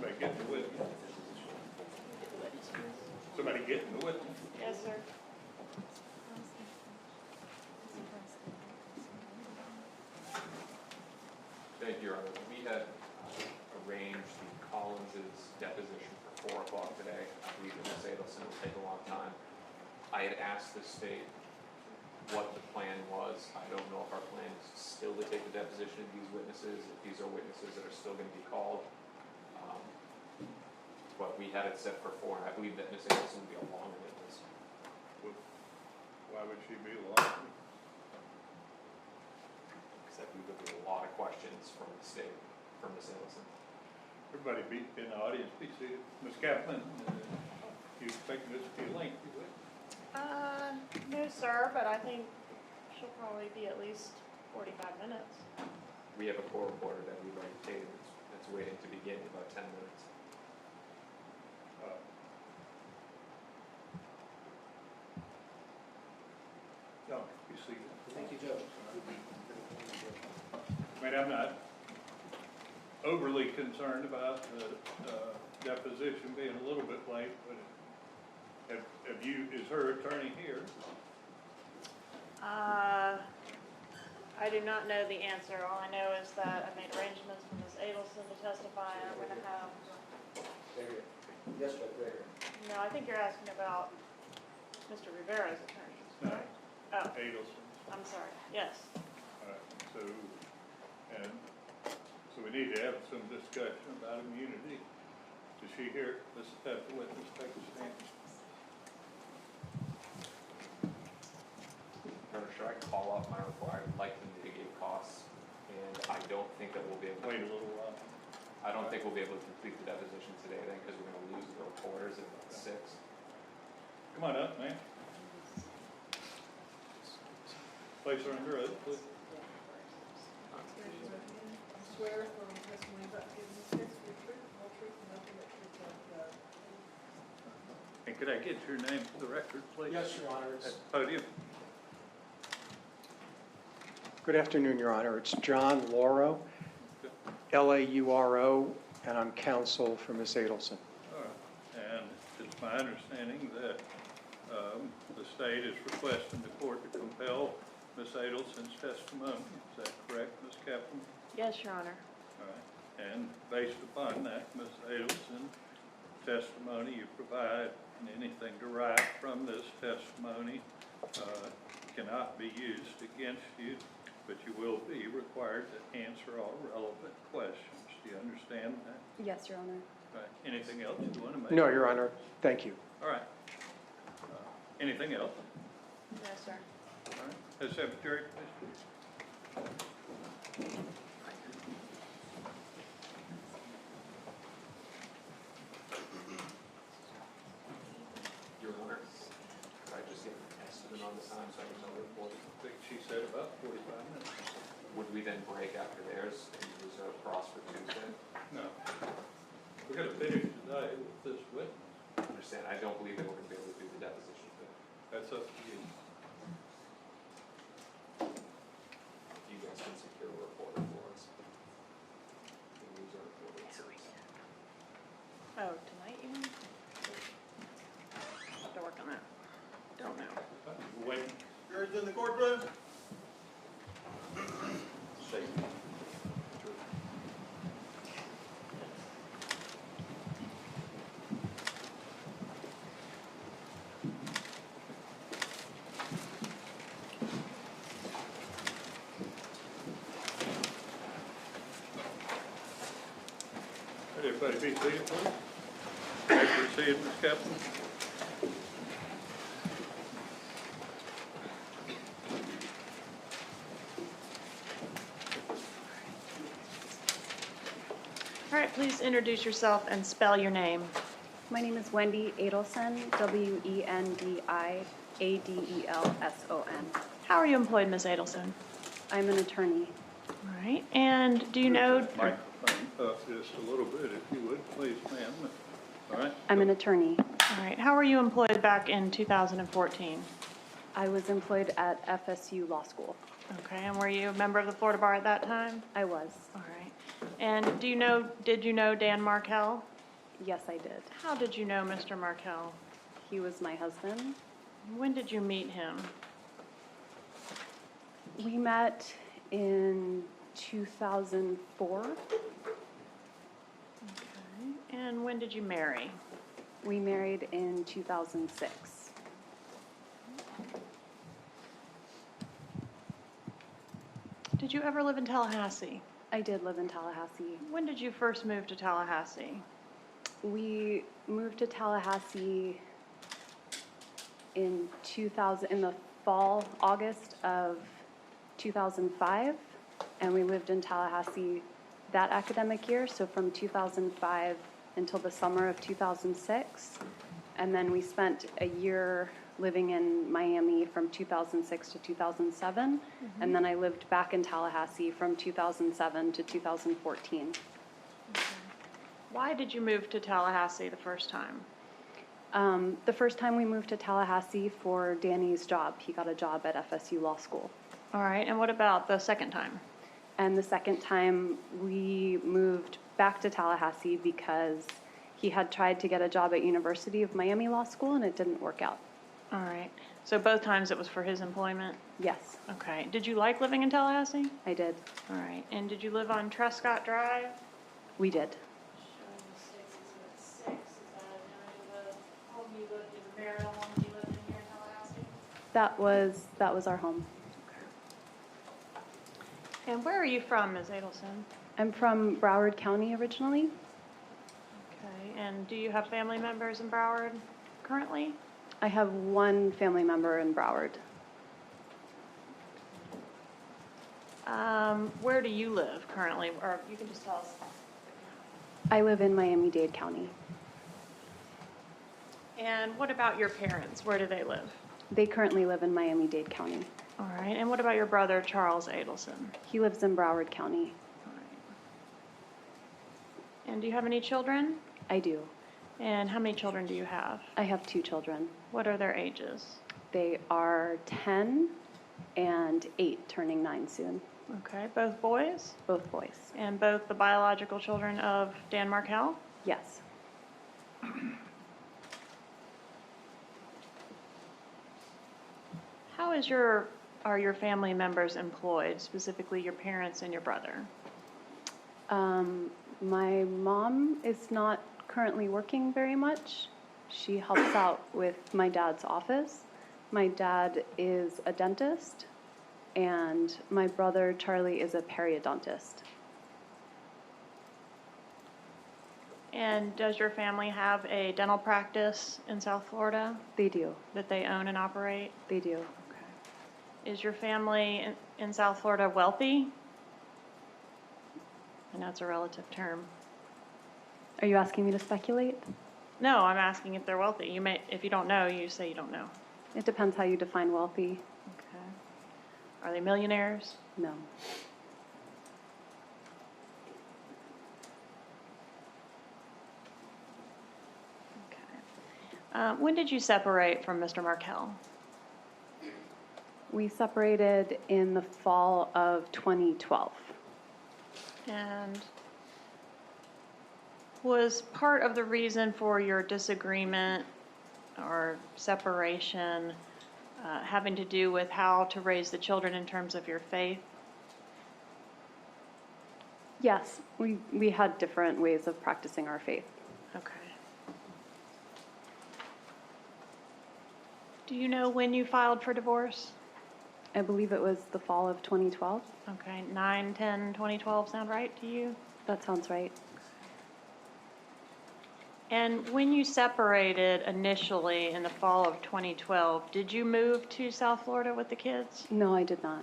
Somebody getting the witness? Somebody getting the witness? Yes, sir. Thank you, Your Honor. We had arranged the Collins's deposition for 4 o'clock today. I believe that Ms. Adelson will take a long time. I had asked the state what the plan was. I don't know if our plan is still to take the deposition of these witnesses, if these are witnesses that are still going to be called. But we had it set for 4, and I believe that Ms. Adelson will be a long witness. Why would she be long? Because I believe there'll be a lot of questions from the state, from Ms. Adelson. Everybody be in the audience, be seated. Ms. Kaplan, you expect this to be lengthy, would you? No, sir, but I think she'll probably be at least 45 minutes. We have a court reporter that we've already paid that's waiting to begin in about 10 minutes. No, be seated. Thank you, Judge. I mean, I'm not overly concerned about the deposition being a little bit late, but is her attorney here? I do not know the answer. All I know is that I made arrangements for Ms. Adelson to testify, and I'm going to have... They're here. Yes, Judge, they're here. No, I think you're asking about Mr. Rivera's attorney. No. Oh, Adelson. I'm sorry. Yes. All right, so we need to have some discussion about immunity. Is she here? Let's have the witness take a stand. Should I call off my report? I would like to mitigate costs, and I don't think that we'll be able to. Wait a little while. I don't think we'll be able to complete the deposition today then, because we're going to lose the reporters at 6. Come on up, man. Place her under oath, please. Swear affirm testimony about to give in this case for the truth, the whole truth, and nothing but truth, nothing but And could I get your name for the record, please? Yes, Your Honor. At the podium. Good afternoon, Your Honor. It's John Lauro, L-A-U-R-O, and I'm counsel for Ms. Adelson. All right. And it's my understanding that the state is requesting the court to compel Ms. Adelson's testimony. Is that correct, Ms. Kaplan? Yes, Your Honor. All right. And based upon that, Ms. Adelson, testimony you provide and anything derived from this testimony cannot be used against you, but you will be required to answer all relevant questions. Do you understand that? Yes, Your Honor. All right. Anything else you want to make? No, Your Honor. Thank you. All right. Anything else? Yes, sir. All right. Ms. Secretary, please. Your Honor, could I just get an estimate on the time so I can tell the report? I think she said about 45 minutes. Would we then break after theirs and reserve cross for Tuesday? No. We're going to finish today with this witness. I understand. I don't believe that we're going to be able to do the deposition today. That's up to you. You guys can secure a reporter for us. We'll lose our reporter at 6. Oh, tonight you mean? Have to work on that. Don't know. Wait. Jurors in the courtroom. Safety. Everybody be seated, please. May proceed, Ms. Kaplan. All right, please introduce yourself and spell your name. My name is Wendi Adelson, W-E-N-D-I-A-D-E-L-S-O-N. How are you employed, Ms. Adelson? I'm an attorney. All right, and do you know... Microphone up just a little bit, if you would, please, ma'am. All right? I'm an attorney. All right, how were you employed back in 2014? I was employed at FSU Law School. Okay, and were you a member of the Florida Bar at that time? I was. All right. And did you know Dan Markel? Yes, I did. How did you know Mr. Markel? He was my husband. When did you meet him? We met in 2004. Okay. And when did you marry? We married in 2006. Did you ever live in Tallahassee? I did live in Tallahassee. When did you first move to Tallahassee? We moved to Tallahassee in the fall, August of 2005, and we lived in Tallahassee that academic year, so from 2005 until the summer of 2006. And then we spent a year living in Miami from 2006 to 2007, and then I lived back in Tallahassee from 2007 to 2014. Why did you move to Tallahassee the first time? The first time we moved to Tallahassee for Danny's job. He got a job at FSU Law School. All right, and what about the second time? And the second time we moved back to Tallahassee because he had tried to get a job at University of Miami Law School and it didn't work out. All right, so both times it was for his employment? Yes, Okay, did you like living in Tallahassee? I did. All right, and did you live on Trescott Drive? We did. Showing the 6, is that 6? Is that the home you lived in, marital home you lived in here in Tallahassee? That was our home. And where are you from, Ms. Adelson? I'm from Broward County originally. Okay, and do you have family members in Broward currently? I have one family member in Broward. Where do you live currently, or you can just tell us. I live in Miami-Dade County. And what about your parents? Where do they live? They currently live in Miami-Dade County. All right, and what about your brother, Charles Adelson? He lives in Broward County. All right. And do you have any children? I do. And how many children do you have? I have 2 children. What are their ages? They are 10 and 8, turning 9 soon. Okay, both boys? Both boys. And both the biological children of Dan Markel? Yes. How are your family members employed, specifically your parents and your brother? My mom is not currently working very much. She helps out with my dad's office. My dad is a dentist, and my brother, Charlie, is a periodontist. And does your family have a dental practice in South Florida They do. that they own and operate? They do. Okay. Is your family in South Florida wealthy? I know it's a relative term. Are you asking me to speculate? No, I'm asking if they're wealthy. You may, if you don't know, you say you don't know. It depends how you define wealthy. Okay. Are they millionaires? No. Okay. When did you separate from Mr. Markel? We separated in the fall of 2012. And was part of the reason for your disagreement or separation having to do with how to raise the children in terms of your faith? Yes, we had different ways of practicing our faith. Okay. Do you know when you filed for divorce? I believe it was the fall of 2012. Okay, 9/10/2012 sound right to you? That sounds right. And when you separated initially in the fall of 2012, did you move to South Florida with the kids? No, I did not.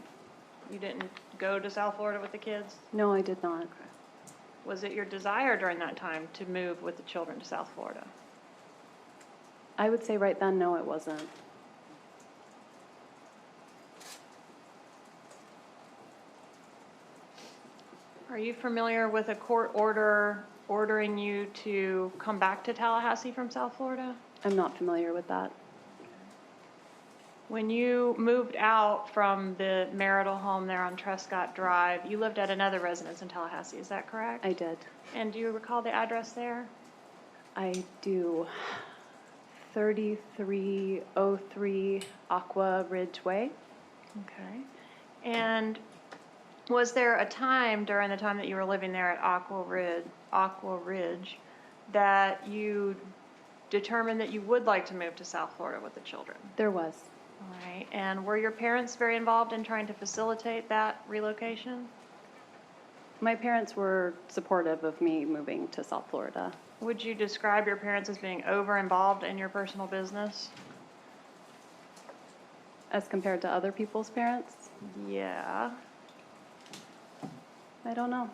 You didn't go to South Florida with the kids? No, I did not. Was it your desire during that time to move with the children to South Florida? I would say right then, no, it wasn't. Are you familiar with a court order ordering you to come back to Tallahassee from South Florida? I'm not familiar with that. When you moved out from the marital home there on Trescott Drive, you lived at another residence in Tallahassee, is that correct? I did. And do you recall the address there? I do 3303 Aqua Ridge Way. Okay. And was there a time during the time that you were living there at Aqua Ridge that you determined that you would like to move to South Florida with the children? There was. All right. And were your parents very involved in trying to facilitate that relocation? My parents were supportive of me moving to South Florida. Would you describe your parents as being over-involved in your personal business? As compared to other people's parents, Yeah. I don't know.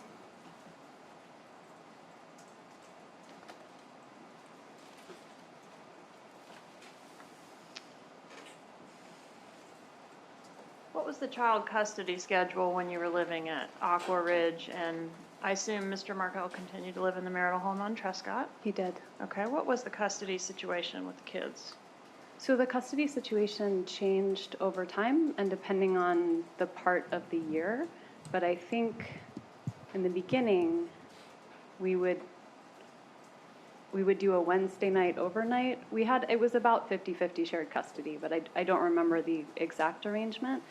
What was the child custody schedule when you were living at Aqua Ridge? And I assume Mr. Markel continued to live in the marital home on Trescott? He did. Okay, what was the custody situation with the kids? So the custody situation changed over time and depending on the part of the year. But I think in the beginning, we would do a Wednesday night overnight. It was about 50-50 shared custody, but I don't remember the exact arrangement.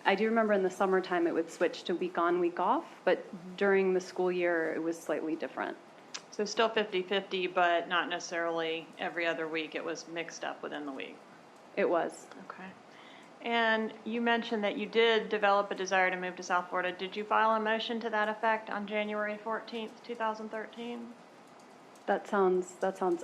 I do remember in the summertime it would switch to week on, week off, but during the school year it was slightly different. So still 50-50, but not necessarily every other week. It was mixed up within the week. It was. Okay. And you mentioned that you did develop a desire to move to South Florida. Did you file a motion to that effect on January 14th, 2013? That sounds,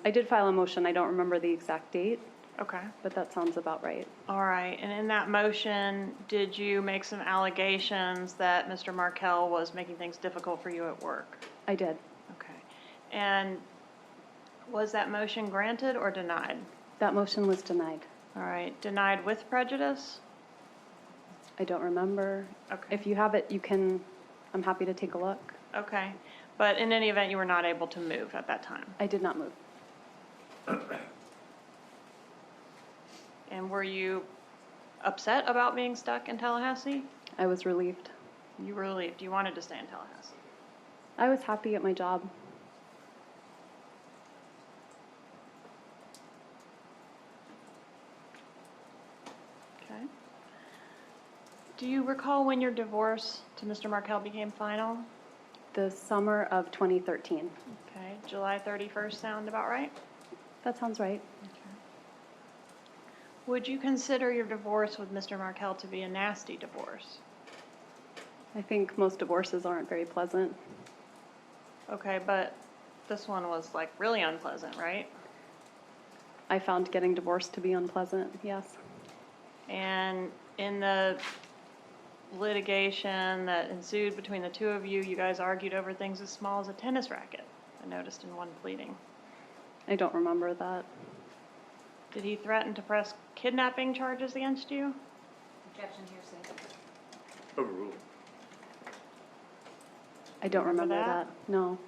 I did file a motion. I don't remember the exact date, Okay. but that sounds about right. All right. And in that motion, did you make some allegations that Mr. Markel was making things difficult for you at work? I did. Okay. And was that motion granted or denied? That motion was denied. All right. Denied with prejudice? I don't remember. Okay. If you have it, I'm happy to take a look. Okay. But in any event, you were not able to move at that time. I did not move. And were you upset about being stuck in Tallahassee? I was relieved. You were relieved. You wanted to stay in Tallahassee. I was happy at my job. Okay. Do you recall when your divorce to Mr. Markel became final? The summer of 2013. Okay. July 31st sound about right? That sounds right. Would you consider your divorce with Mr. Markel to be a nasty divorce? I think most divorces aren't very pleasant. Okay, but this one was like really unpleasant, right? I found getting divorced to be unpleasant, yes. And in the litigation that ensued between the two of you, you guys argued over things as small as a tennis racket, I noticed in one pleading. I don't remember that. Did he threaten to press kidnapping charges against you? Objection, hearsay. Overruled. I don't Remember remember that? that. No.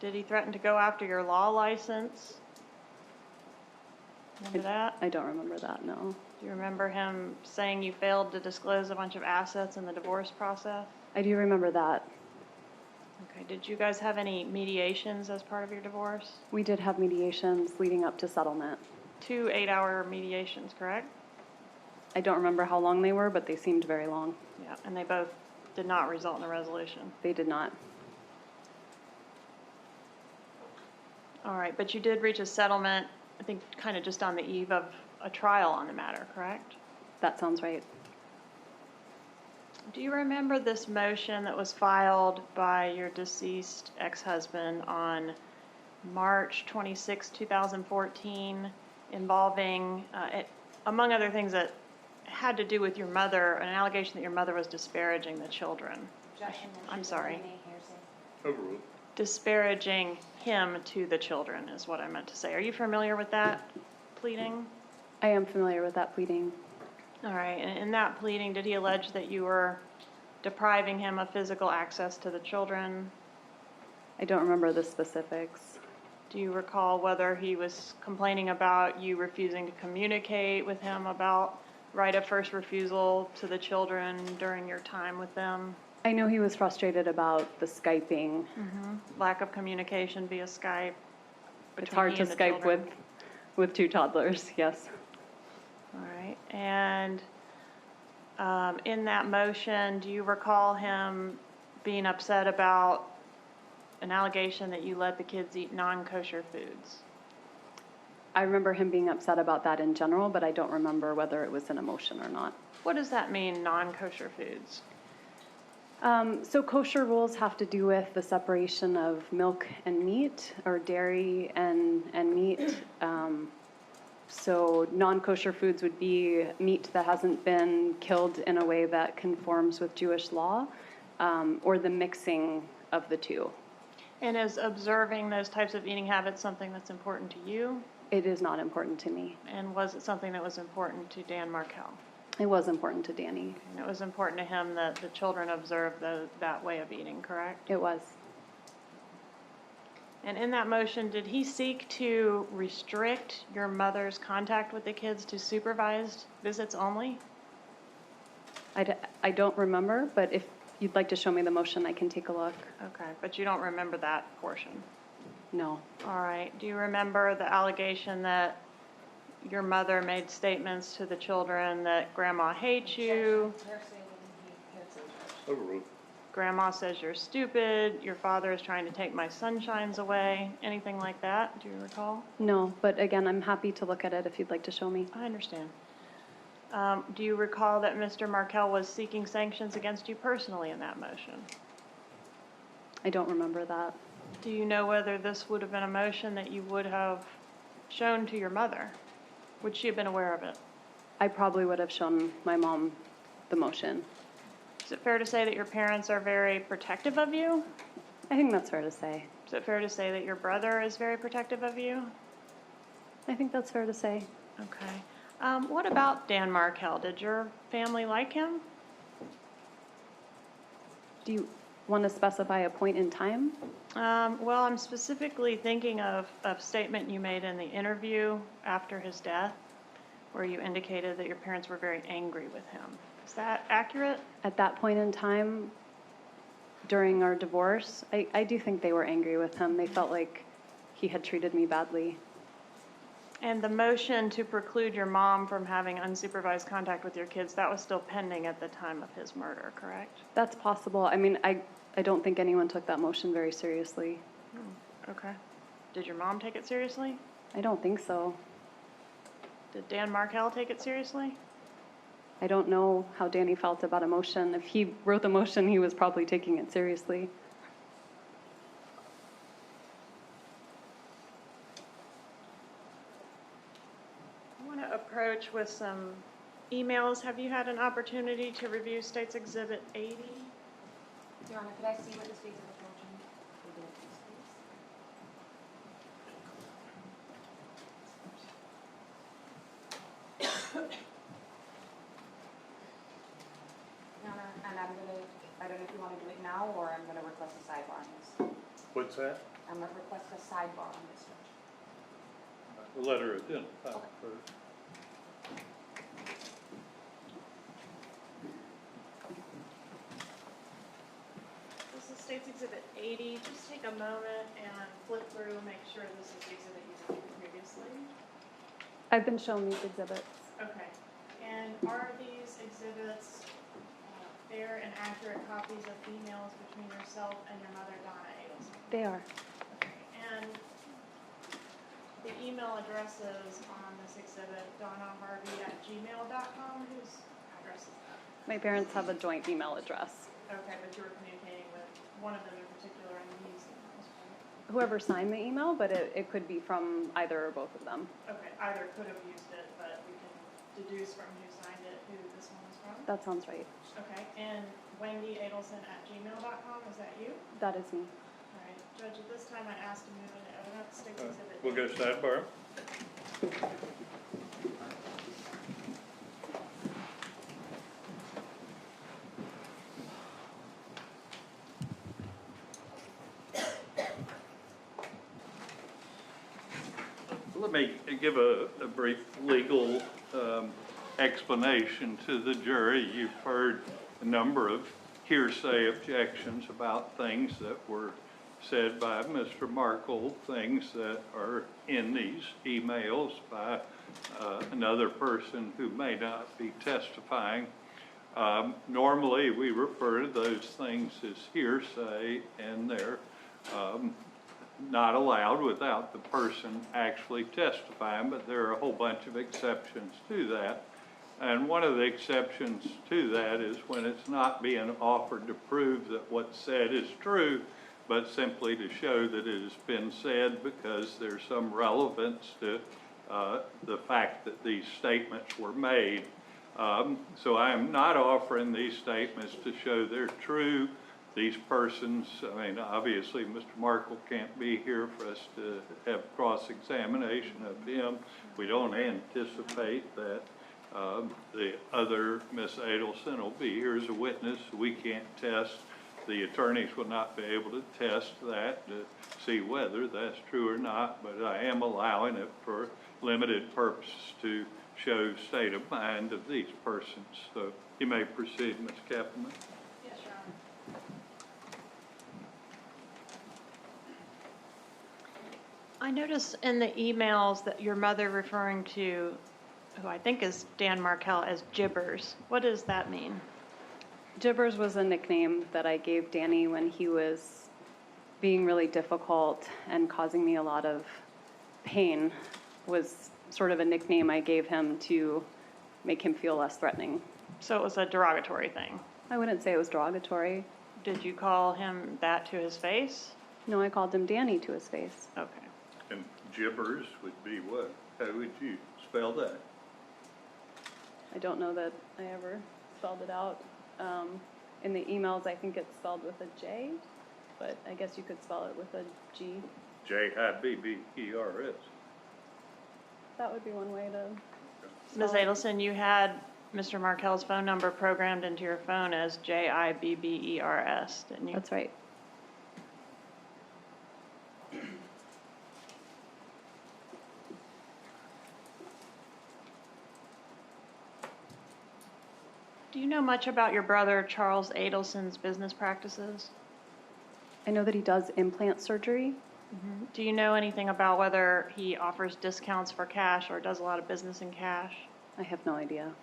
Did he threaten to go after your law license? Remember that? I don't remember that, no. Do you remember him saying you failed to disclose a bunch of assets in the divorce process? I do remember that. Okay, did you guys have any mediations as part of your divorce? We did have mediations leading up to settlement. 2 8-hour mediations, correct? I don't remember how long they were, but they seemed very long. Yeah, and they both did not result in a resolution. They did not. All right, but you did reach a settlement, I think, kind of just on the eve of a trial on the matter, correct? That sounds right. Do you remember this motion that was filed by your deceased ex-husband on March 26, 2014, involving, among other things, that had to do with your mother, an allegation that your mother was disparaging the children? Objection, I'm sorry. hearsay. Overruled. Disparaging him to the children is what I meant to say. Are you familiar with that pleading? I am familiar with that pleading. All right, and in that pleading, did he allege that you were depriving him of physical access to the children? I don't remember the specifics. Do you recall whether he was complaining about you refusing to communicate with him about right of first refusal to the children during your time with them? I know he was frustrated about the Skyping. Lack of communication via Skype? It's between hard he to and the Skype children? with two toddlers, yes. All right, and in that motion, do you recall him being upset about an allegation that you let the kids eat non-kosher foods? I remember him being upset about that in general, but I don't remember whether it was in a motion or not. What does that mean, non-kosher foods? So kosher rules have to do with the separation of milk and meat, or dairy and meat. So non-kosher foods would be meat that hasn't been killed in a way that conforms with Jewish law, or the mixing of the two. And is observing those types of eating habits something that's important to you? It is not important to me. And was it something that was important to Dan Markel? It was important to Danny. And it was important to him that the children observe that way of eating, correct? It was. And in that motion, did he seek to restrict your mother's contact with the kids to supervised visits only? I don't remember, but if you'd like to show me the motion, I can take a look. Okay, but you don't remember that portion? No. All right. Do you remember the allegation that your mother made statements to the children that grandma hates you, They're saying he hits it. Overruled. grandma says you're stupid, your father is trying to take my sunshines away, anything like that? Do you recall? No, but again, I'm happy to look at it if you'd like to show me. I understand. Do you recall that Mr. Markel was seeking sanctions against you personally in that motion? I don't remember that. Do you know whether this would have been a motion that you would have shown to your mother? Would she have been aware of it? I probably would have shown my mom the motion. Is it fair to say that your parents are very protective of you? I think that's fair to say. Is it fair to say that your brother is very protective of you? I think that's fair to say. Okay. What about Dan Markel? Did your family like him? Do you want to specify a point in time? Well, I'm specifically thinking of a statement you made in the interview after his death, where you indicated that your parents were very angry with him. Is that accurate? At that point in time, during our divorce, I do think they were angry with him. They felt like he had treated me badly. And the motion to preclude your mom from having unsupervised contact with your kids, that was still pending at the time of his murder, correct? That's possible. I mean, I don't think anyone took that motion very seriously. Okay. Did your mom take it seriously? I don't think so. Did Dan Markel take it seriously? I don't know how Danny felt about a motion. If he wrote the motion, he was probably taking it seriously. I want to approach with some emails. Have you had an opportunity to review States Exhibit 80? Your Honor, could I see what the state's of the motion? Your Honor, and I don't know if you want to do it now, or I'm gonna request a sidebar on this. What's that? I'm gonna request a sidebar on this, Judge. The letter identified first. This is States Exhibit 80. Just take a moment and flip through, make sure this is the exhibit you reviewed previously. I've been shown these exhibits. Okay. And are these exhibits fair and accurate copies of emails between yourself and your mother, Donna Adelson? They are. Okay. And the email addresses on this exhibit, donnaharvey@gmail.com, whose address is that? My parents have a joint email address. Okay, but you were communicating with one of them in particular on these emails, right? Whoever signed the email, but it could be from either or both of them. Okay, either could have used it, but we can deduce from who signed it who this one is from? That sounds right. Okay, and Wendi Adelson@gmail.com, is that you? That is me. All right, Judge, at this time I asked to move into evidence, States Exhibit. We'll go sidebar. Let me give a brief legal explanation to the jury. You've heard a number of hearsay objections about things that were said by Mr. Markel, things that are in these emails by another person who may not be testifying. Normally, we refer to those things as hearsay, and they're not allowed without the person actually testifying, but there are a whole bunch of exceptions to that. And one of the exceptions to that is when it's not being offered to prove that what's said is true, but simply to show that it has been said because there's some relevance to the fact that these statements were made. So I am not offering these statements to show they're true. These persons, I mean, obviously Mr. Markel can't be here for us to have cross-examination of him. We don't anticipate that the other Ms. Adelson will be here as a witness. We can't test. The attorneys will not be able to test that to see whether that's true or not, but I am allowing it for limited purposes to show state of mind of these persons. So you may proceed, Ms. Kappelman. Yes, Your Honor. I noticed in the emails that your mother referring to, who I think is Dan Markel, as Jibbers. What does that mean? Jibbers was a nickname that I gave Danny when he was being really difficult and causing me a lot of pain. Was sort of a nickname I gave him to make him feel less threatening. So it was a derogatory thing. I wouldn't say it was derogatory. Did you call him that to his face? No, I called him Danny to his face. Okay. And gibbers would be what? How would you spell that? I don't know that I ever spelled it out. In the emails, I think it's spelled with a J, but I guess you could spell it with a G. Jibbers. That would be one way to Ms. spell it. Adelson, you had Mr. Markel's phone number programmed into your phone as Jibbers, didn't you? That's right. Do you know much about your brother Charles Adelson's business practices? I know that he does implant surgery. Do you know anything about whether he offers discounts for cash or does a lot of business in cash? I have no idea.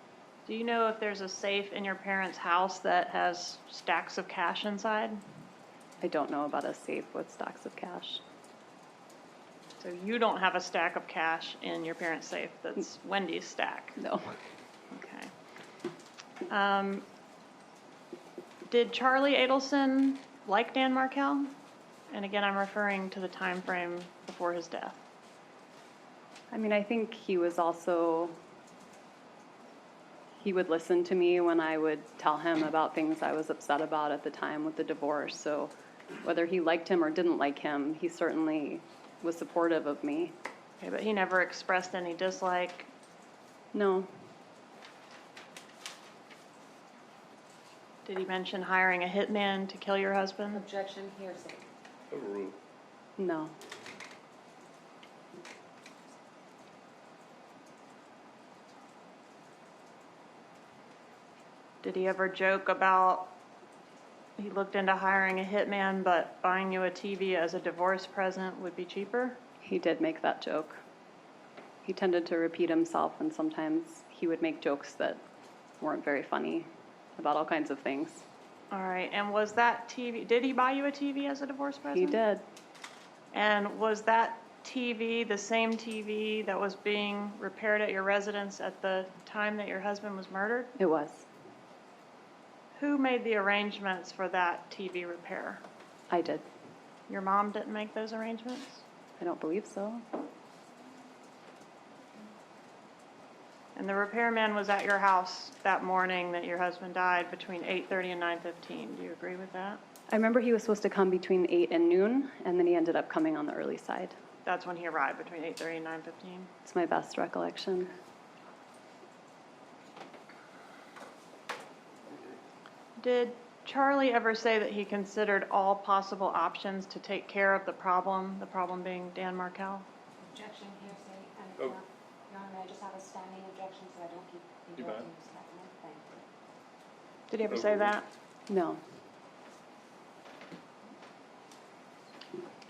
Do you know if there's a safe in your parents' house that has stacks of cash inside? I don't know about a safe with stacks of cash. So you don't have a stack of cash in your parents' safe that's Wendy's stack? No. Okay. Did Charlie Adelson like Dan Markel? And again, I'm referring to the time frame before his death. I mean, I think he was also, he would listen to me when I would tell him about things I was upset about at the time with the divorce. So whether he liked him or didn't like him, he certainly was supportive of me. Okay, but he never expressed any dislike. No. Did he mention hiring a hitman to kill your husband? Objection, hearsay. No. Did he ever joke about he looked into hiring a hitman, but buying you a TV as a divorce present would be cheaper? He did make that joke. He tended to repeat himself, and sometimes he would make jokes that weren't very funny about all kinds of things. All right, and was that TV, did he buy you a TV as a divorce present? He did. And was that TV the same TV that was being repaired at your residence at the time that your husband was murdered? It was. Who made the arrangements for that TV repair? I did. Your mom didn't make those arrangements? I don't believe so. And the repairman was at your house that morning that your husband died between 8:30 and 9:15. Do you agree with that? I remember he was supposed to come between 8 and noon, and then he ended up coming on the early side. That's when he arrived, between 8:30 and 9:15. It's my best recollection. Did Charlie ever say that he considered all possible options to take care of the problem being Dan Markel? Objection, hearsay, and, Oh. Your Honor, may I just have a standing objection so I don't keep You interrupting Ms. Kappelman? Thank you. Did he ever say that? No.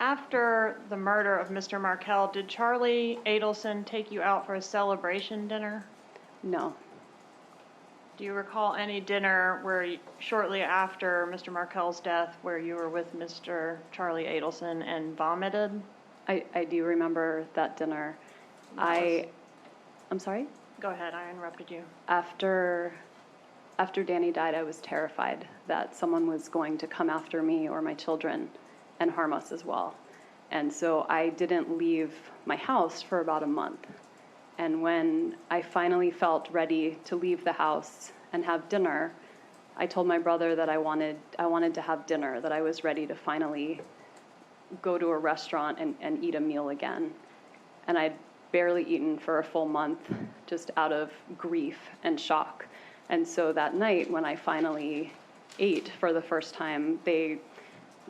After the murder of Mr. Markel, did Charlie Adelson take you out for a celebration dinner? No, Do you recall any dinner shortly after Mr. Markel's death, where you were with Mr. Charlie Adelson and vomited? I do remember that dinner. I'm sorry? Go ahead, I interrupted you. After Danny died, I was terrified that someone was going to come after me or my children and harm us as well. And so I didn't leave my house for about a month. And when I finally felt ready to leave the house and have dinner, I told my brother that I wanted to have dinner, that I was ready to finally go to a restaurant and eat a meal again. And I'd barely eaten for a full month, just out of grief and shock. And so that night, when I finally ate for the first time, they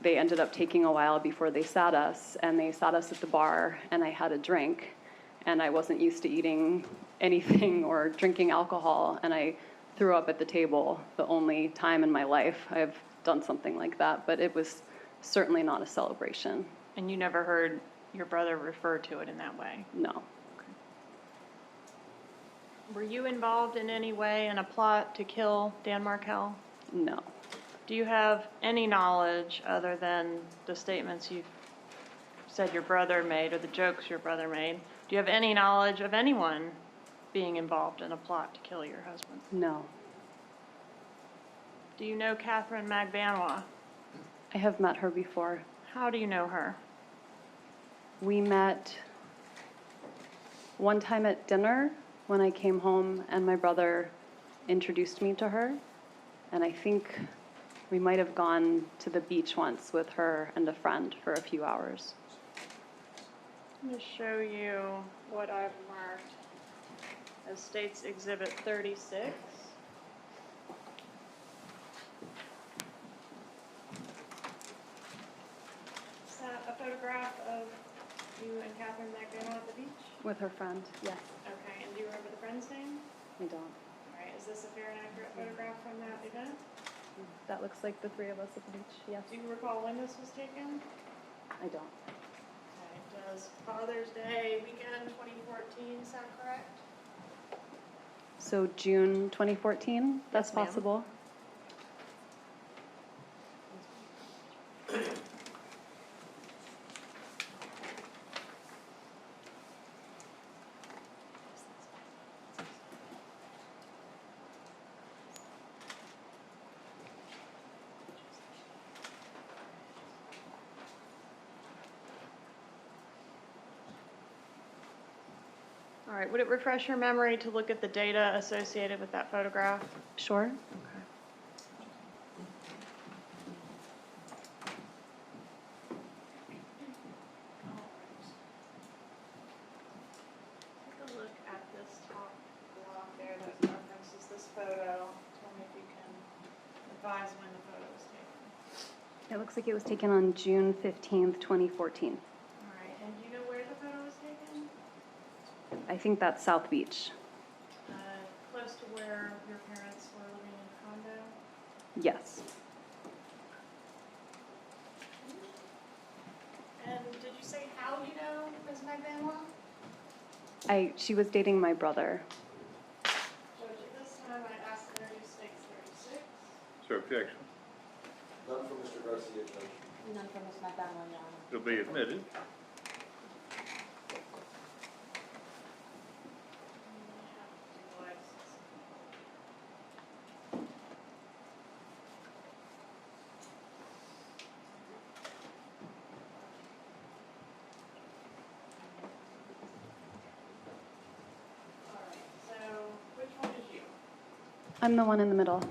ended up taking a while before they sat us, and they sat us at the bar, and I had a drink, and I wasn't used to eating anything or drinking alcohol, and I threw up at the table, the only time in my life I've done something like that, but it was certainly not a celebration. And you never heard your brother refer to it in that way? No. Were you involved in any way in a plot to kill Dan Markel? No. Do you have any knowledge, other than the statements you said your brother made or the jokes your brother made, do you have any knowledge of anyone being involved in a plot to kill your husband? No. Do you know Catherine Magbanwa? I have met her before. How do you know her? We met one time at dinner when I came home, and my brother introduced me to her. And I think we might have gone to the beach once with her and a friend for a few hours. I'm going to show you what I've marked as State's Exhibit 36. Is that a photograph of you and Catherine Magbanwa at the beach? With her friend, yes. Okay, and do you remember the friend's name? I don't. All right, is this a fair and accurate photograph from that event? That looks like the three of us at the beach, yes. Do you recall when this was taken? I don't. Okay, does Father's Day weekend 2014 sound correct? So June 2014, that's Yes, ma'am. possible? All right, would it refresh your memory to look at the data associated with that photograph? Sure. Take a look at this top block there that references this photo. Tell me if you can advise when the photo was taken. It looks like it was taken on June 15th, 2014. All right, and do you know where the photo was taken? I think that's South Beach. Close to where your parents were living in a condo? Yes. And did you say how you know Ms. Magbanwa? She was dating my brother. Judge, at this time, I ask to introduce State's 36. Is there objection? None for Mr. Garcia, Judge. None for Ms. McDonald, Your Honor. It'll be admitted. So, which one is you? I'm the one in the middle, And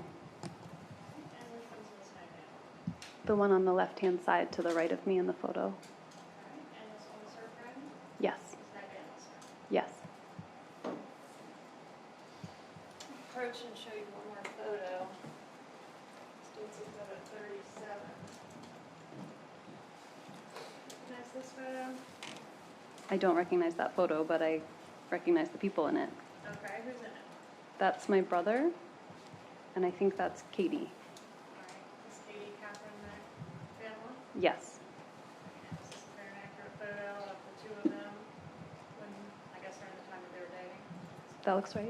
which one's Ms. Magbanwa? the one on the left-hand side to the right of me in the photo. Okay, and this one is her friend, Yes. Ms. Magbanwa's friend. Yes. Approach and show you one more photo. State's Exhibit 37. Recognize this photo? I don't recognize that photo, but I recognize the people in it. Okay, who's in it? That's my brother, and I think that's Katie. All right, is Katie Catherine Magbanwa? Yes. Is this a That looks right.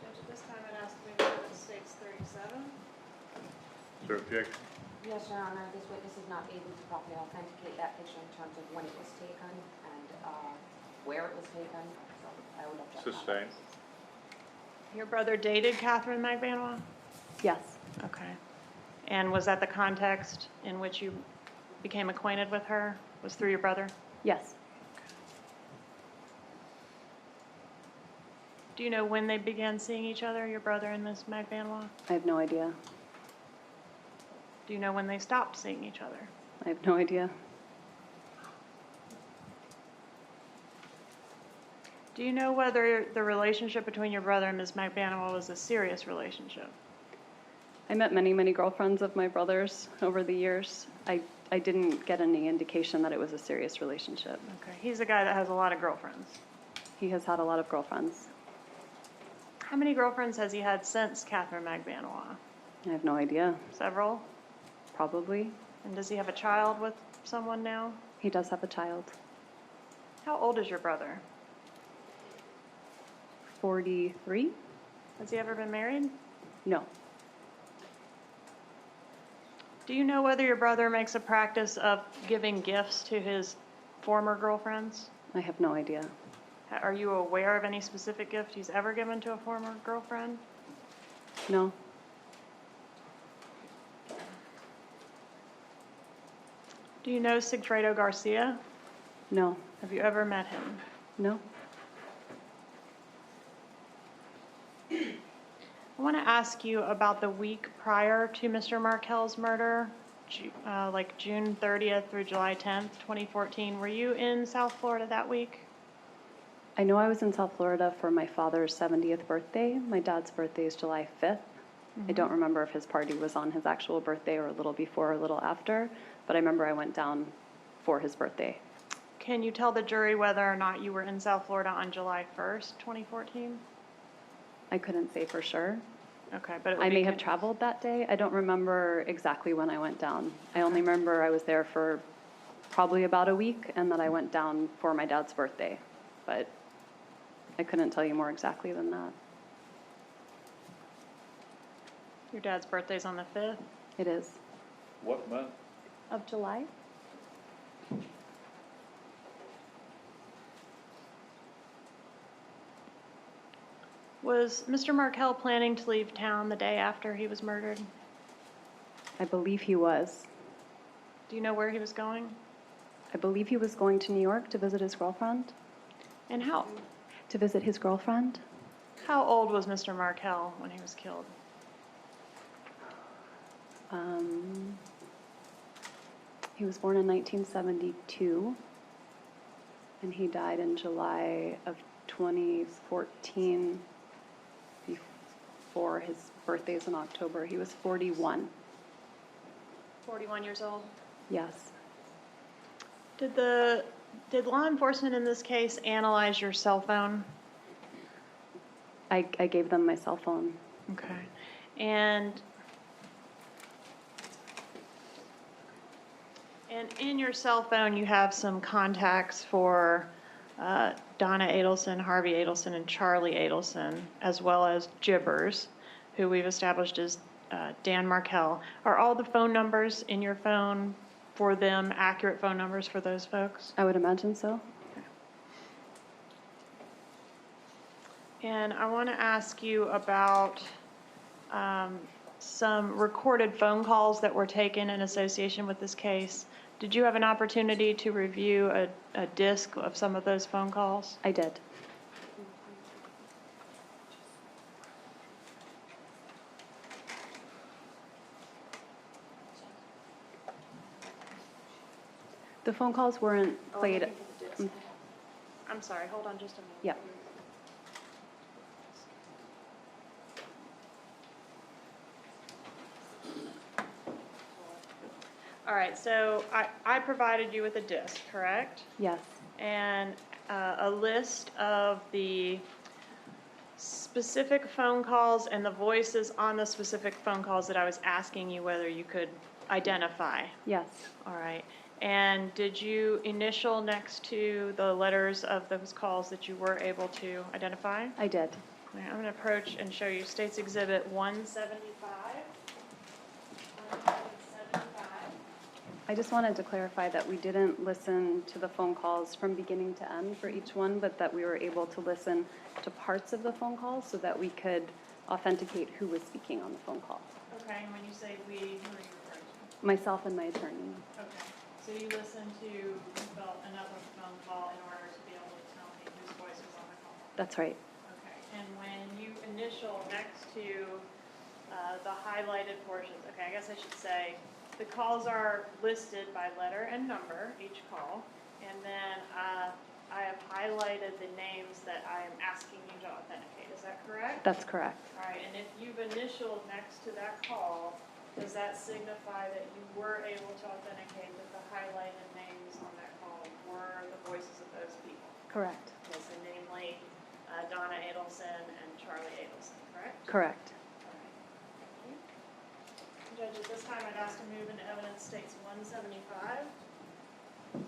Judge, at this time, I'd ask to move to the state's 37. Is there objection? Yes, Your Honor, this witness is not able to properly authenticate that picture in terms of when it was taken and where it was taken, so I would object. Sustained. Your brother dated Catherine McBanois? Yes, Okay. And was that the context in which you became acquainted with her? Was through your brother? yes. Do you know when they began seeing each other, your brother and Ms. McBanois? I have no idea. Do you know when they stopped seeing each other? I have no idea. Do you know whether the relationship between your brother and Ms. McBanois was a serious relationship? I met many, many girlfriends of my brother's over the years. I didn't get any indication that it was a serious relationship. Okay. He's a guy that has a lot of girlfriends. He has had a lot of girlfriends. How many girlfriends has he had since Catherine McBanois? I have no idea. Several? Probably. And does he have a child with someone now? He does have a child. How old is your brother? 43? Has he ever been married? No. Do you know whether your brother makes a practice of giving gifts to his former girlfriends? I have no idea. Are you aware of any specific gift he's ever given to a former girlfriend? No. Do you know Sigfredo Garcia? No. Have you ever met him? No. I want to ask you about the week prior to Mr. Markel's murder, like June 30th through July 10th, 2014. Were you in South Florida that week? I know I was in South Florida for my father's 70th birthday. My dad's birthday is July 5th. I don't remember if his party was on his actual birthday or a little before or a little after, but I remember I went down for his birthday. Can you tell the jury whether or not you were in South Florida on July 1st, 2014? I couldn't say for sure. Okay, but it would I be may have good- traveled that day. I don't remember exactly when I went down. I only remember I was there for probably about a week and that I went down for my dad's birthday. But I couldn't tell you more exactly than that. Your dad's birthday's on the 5th It is. What month? Of July? Was Mr. Markel planning to leave town the day after he was murdered? I believe he was. Do you know where he was going? I believe he was going to New York to visit his girlfriend. And how To visit his girlfriend? old was Mr. Markel when he was killed? He was born in 1972, and he died in July of 2014, before his birthday's in October. He was 41. 41 years old. Yes. Did law enforcement in this case analyze your cell phone? I gave them my cell phone. Okay. And in your cell phone, you have some contacts for Donna Adelson, Harvey Adelson, and Charlie Adelson, as well as Jibbers, who we've established as Dan Markel. Are all the phone numbers in your phone for them accurate phone numbers for those folks? I would imagine so. And I want to ask you about some recorded phone calls that were taken in association with this case. Did you have an opportunity to review a disc of some of those phone calls? I did. The phone calls weren't played. I'm sorry, hold on just a minute. Yeah. All right, so I provided you with a disc, correct? Yes. And a list of the specific phone calls and the voices on the specific phone calls that I was asking you whether you could identify. Yes. All right. And did you initial next to the letters of those calls that you were able to identify? I did. I'm going to approach and show you State's Exhibit 175. 175. I just wanted to clarify that we didn't listen to the phone calls from beginning to end for each one, but that we were able to listen to parts of the phone calls so that we could authenticate who was speaking on the phone call. Okay, and when you say we, who are you referring to? Myself and my attorney. Okay, so you listened to another phone call in order to be able to tell me whose voice was on the call? That's right. Okay, and when you initial next to the highlighted portions, okay, I guess I should say, the calls are listed by letter and number, each call, and then I have highlighted the names that I am asking you to authenticate, is that correct? That's correct. All right, and if you've initialed next to that call, does that signify that you were able to authenticate that the highlighted names on that call were the voices of those people? Correct. Okay, so namely Donna Adelson and Charlie Adelson, correct? Correct. All right, thank you. Judge, at this time, I'd ask to move into evidence states 175. No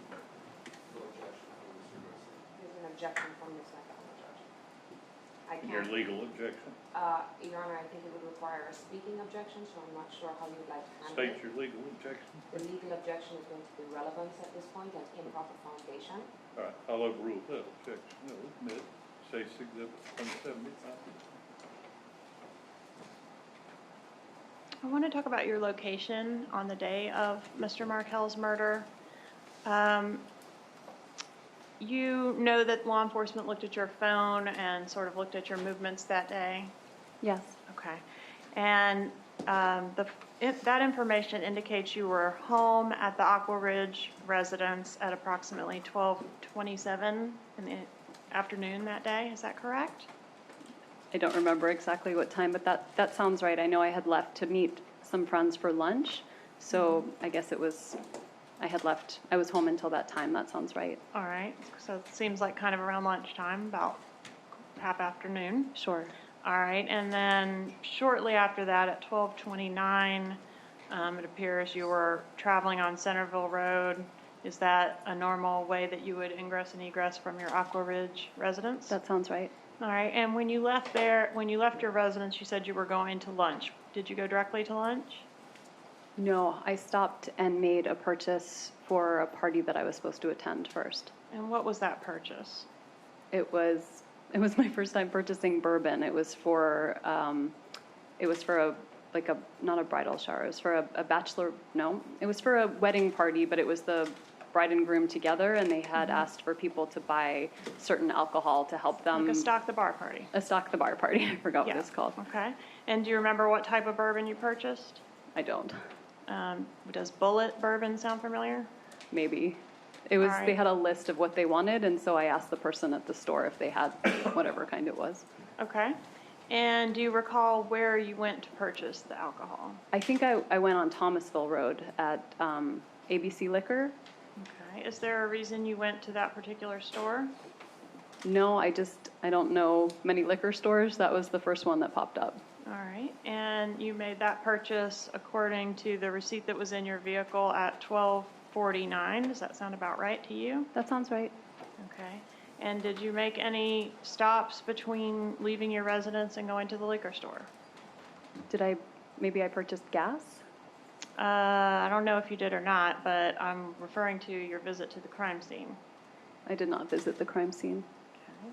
objection from Mr. Garcia. There's an objection from Ms. McElhenney, Judge. I Your can't, legal objection? Your Honor, I think it would require a speaking objection, so I'm not sure how you would like to handle State it. your legal objection. The legal objection is going to be relevance at this point and improper foundation. All right, I'll overrule that objection. No, admit, State's Exhibit 175. I want to talk about your location on the day of Mr. Markel's murder. You know that law enforcement looked at your phone and sort of looked at your movements that day? Yes. Okay. And that information indicates you were home at the Aqua Ridge residence at approximately 12:27 in the afternoon that day. Is that correct? I don't remember exactly what time, but that sounds right. I know I had left to meet some friends for lunch, so I guess it was, I was home until that time. That sounds right. All right. So it seems like kind of around lunchtime, about half afternoon. Sure. All right. And then shortly after that, at 12:29, it appears you were traveling on Centerville Road. Is that a normal way that you would ingress and egress from your Aqua Ridge residence? That sounds right. All right, and when you left your residence, you said you were going to lunch. Did you go directly to lunch? No, I stopped and made a purchase for a party that I was supposed to attend first. And what was that purchase? It was my first time purchasing bourbon. It was for not a bridal shower. It was for a bachelor, no, it was for a wedding party, but it was the bride and groom together, and they had asked for people to buy certain alcohol to help them. Like a stock the bar party? A stock the bar party. I forgot what Yeah. it's called. Okay. And do you remember what type of bourbon you purchased? I don't. Does Bullet bourbon sound familiar? Maybe. It was, All right. they had a list of what they wanted, and so I asked the person at the store if they had whatever kind it was. Okay. And do you recall where you went to purchase the alcohol? I think I went on Thomasville Road at ABC Liquor. Okay. Is there a reason you went to that particular store? No, I don't know many liquor stores. That was the first one that popped up. All right. And you made that purchase according to the receipt that was in your vehicle at 12:49. Does that sound about right to you? That sounds right. Okay. And did you make any stops between leaving your residence and going to the liquor store? Maybe I purchased gas? I don't know if you did or not, but I'm referring to your visit to the crime scene. I did not visit the crime scene. Okay.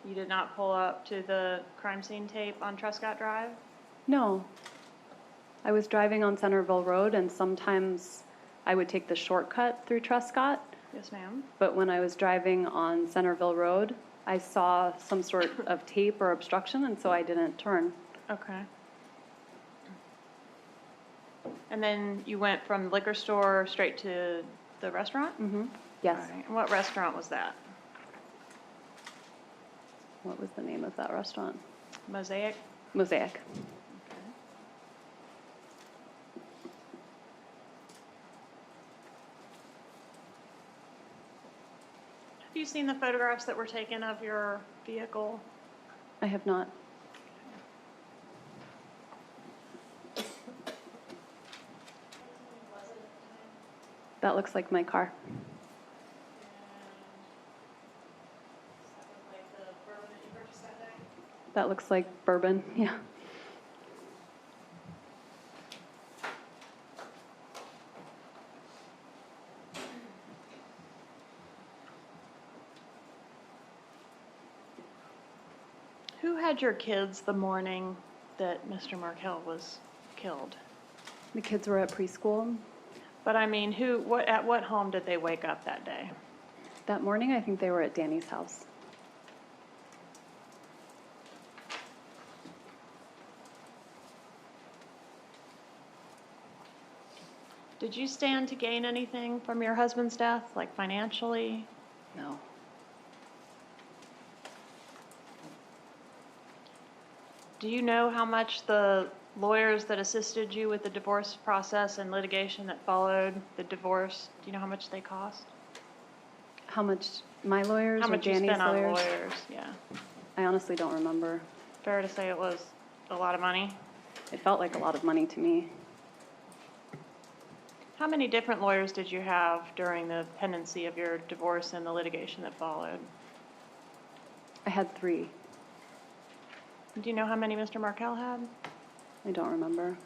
You did not pull up to the crime scene tape on Truscott Drive? No. I was driving on Centerville Road, and sometimes I would take the shortcut through Truscott. Yes, ma'am. But when I was driving on Centerville Road, I saw some sort of tape or obstruction, and so I didn't turn. Okay. And then you went from the liquor store straight to the restaurant? Mm-hmm. Yes. All right. And what restaurant was that? What was the name of that restaurant? Mosaic? Mosaic. Have you seen the photographs that were taken of your vehicle? I have not. That looks like my car. And that was like the bourbon that you purchased That looks like bourbon, yeah. Who had your kids the morning that Mr. Markel was killed? The kids were at preschool. But I mean, at what home did they wake up that day? That morning, I think they were at Danny's house. Did you stand to gain anything from your husband's death, like financially? No. Do you know how much the lawyers that assisted you with the divorce process and litigation that followed the divorce, do you know how much they cost? How much my lawyers How or much you Danny's spent on lawyers? lawyers, yeah. I honestly don't remember. Fair to say it was a lot of money? It felt like a lot of money to me. How many different lawyers did you have during the pendency of your divorce and the litigation that followed? I had 3. Do you know how many Mr. Markel had? I don't remember.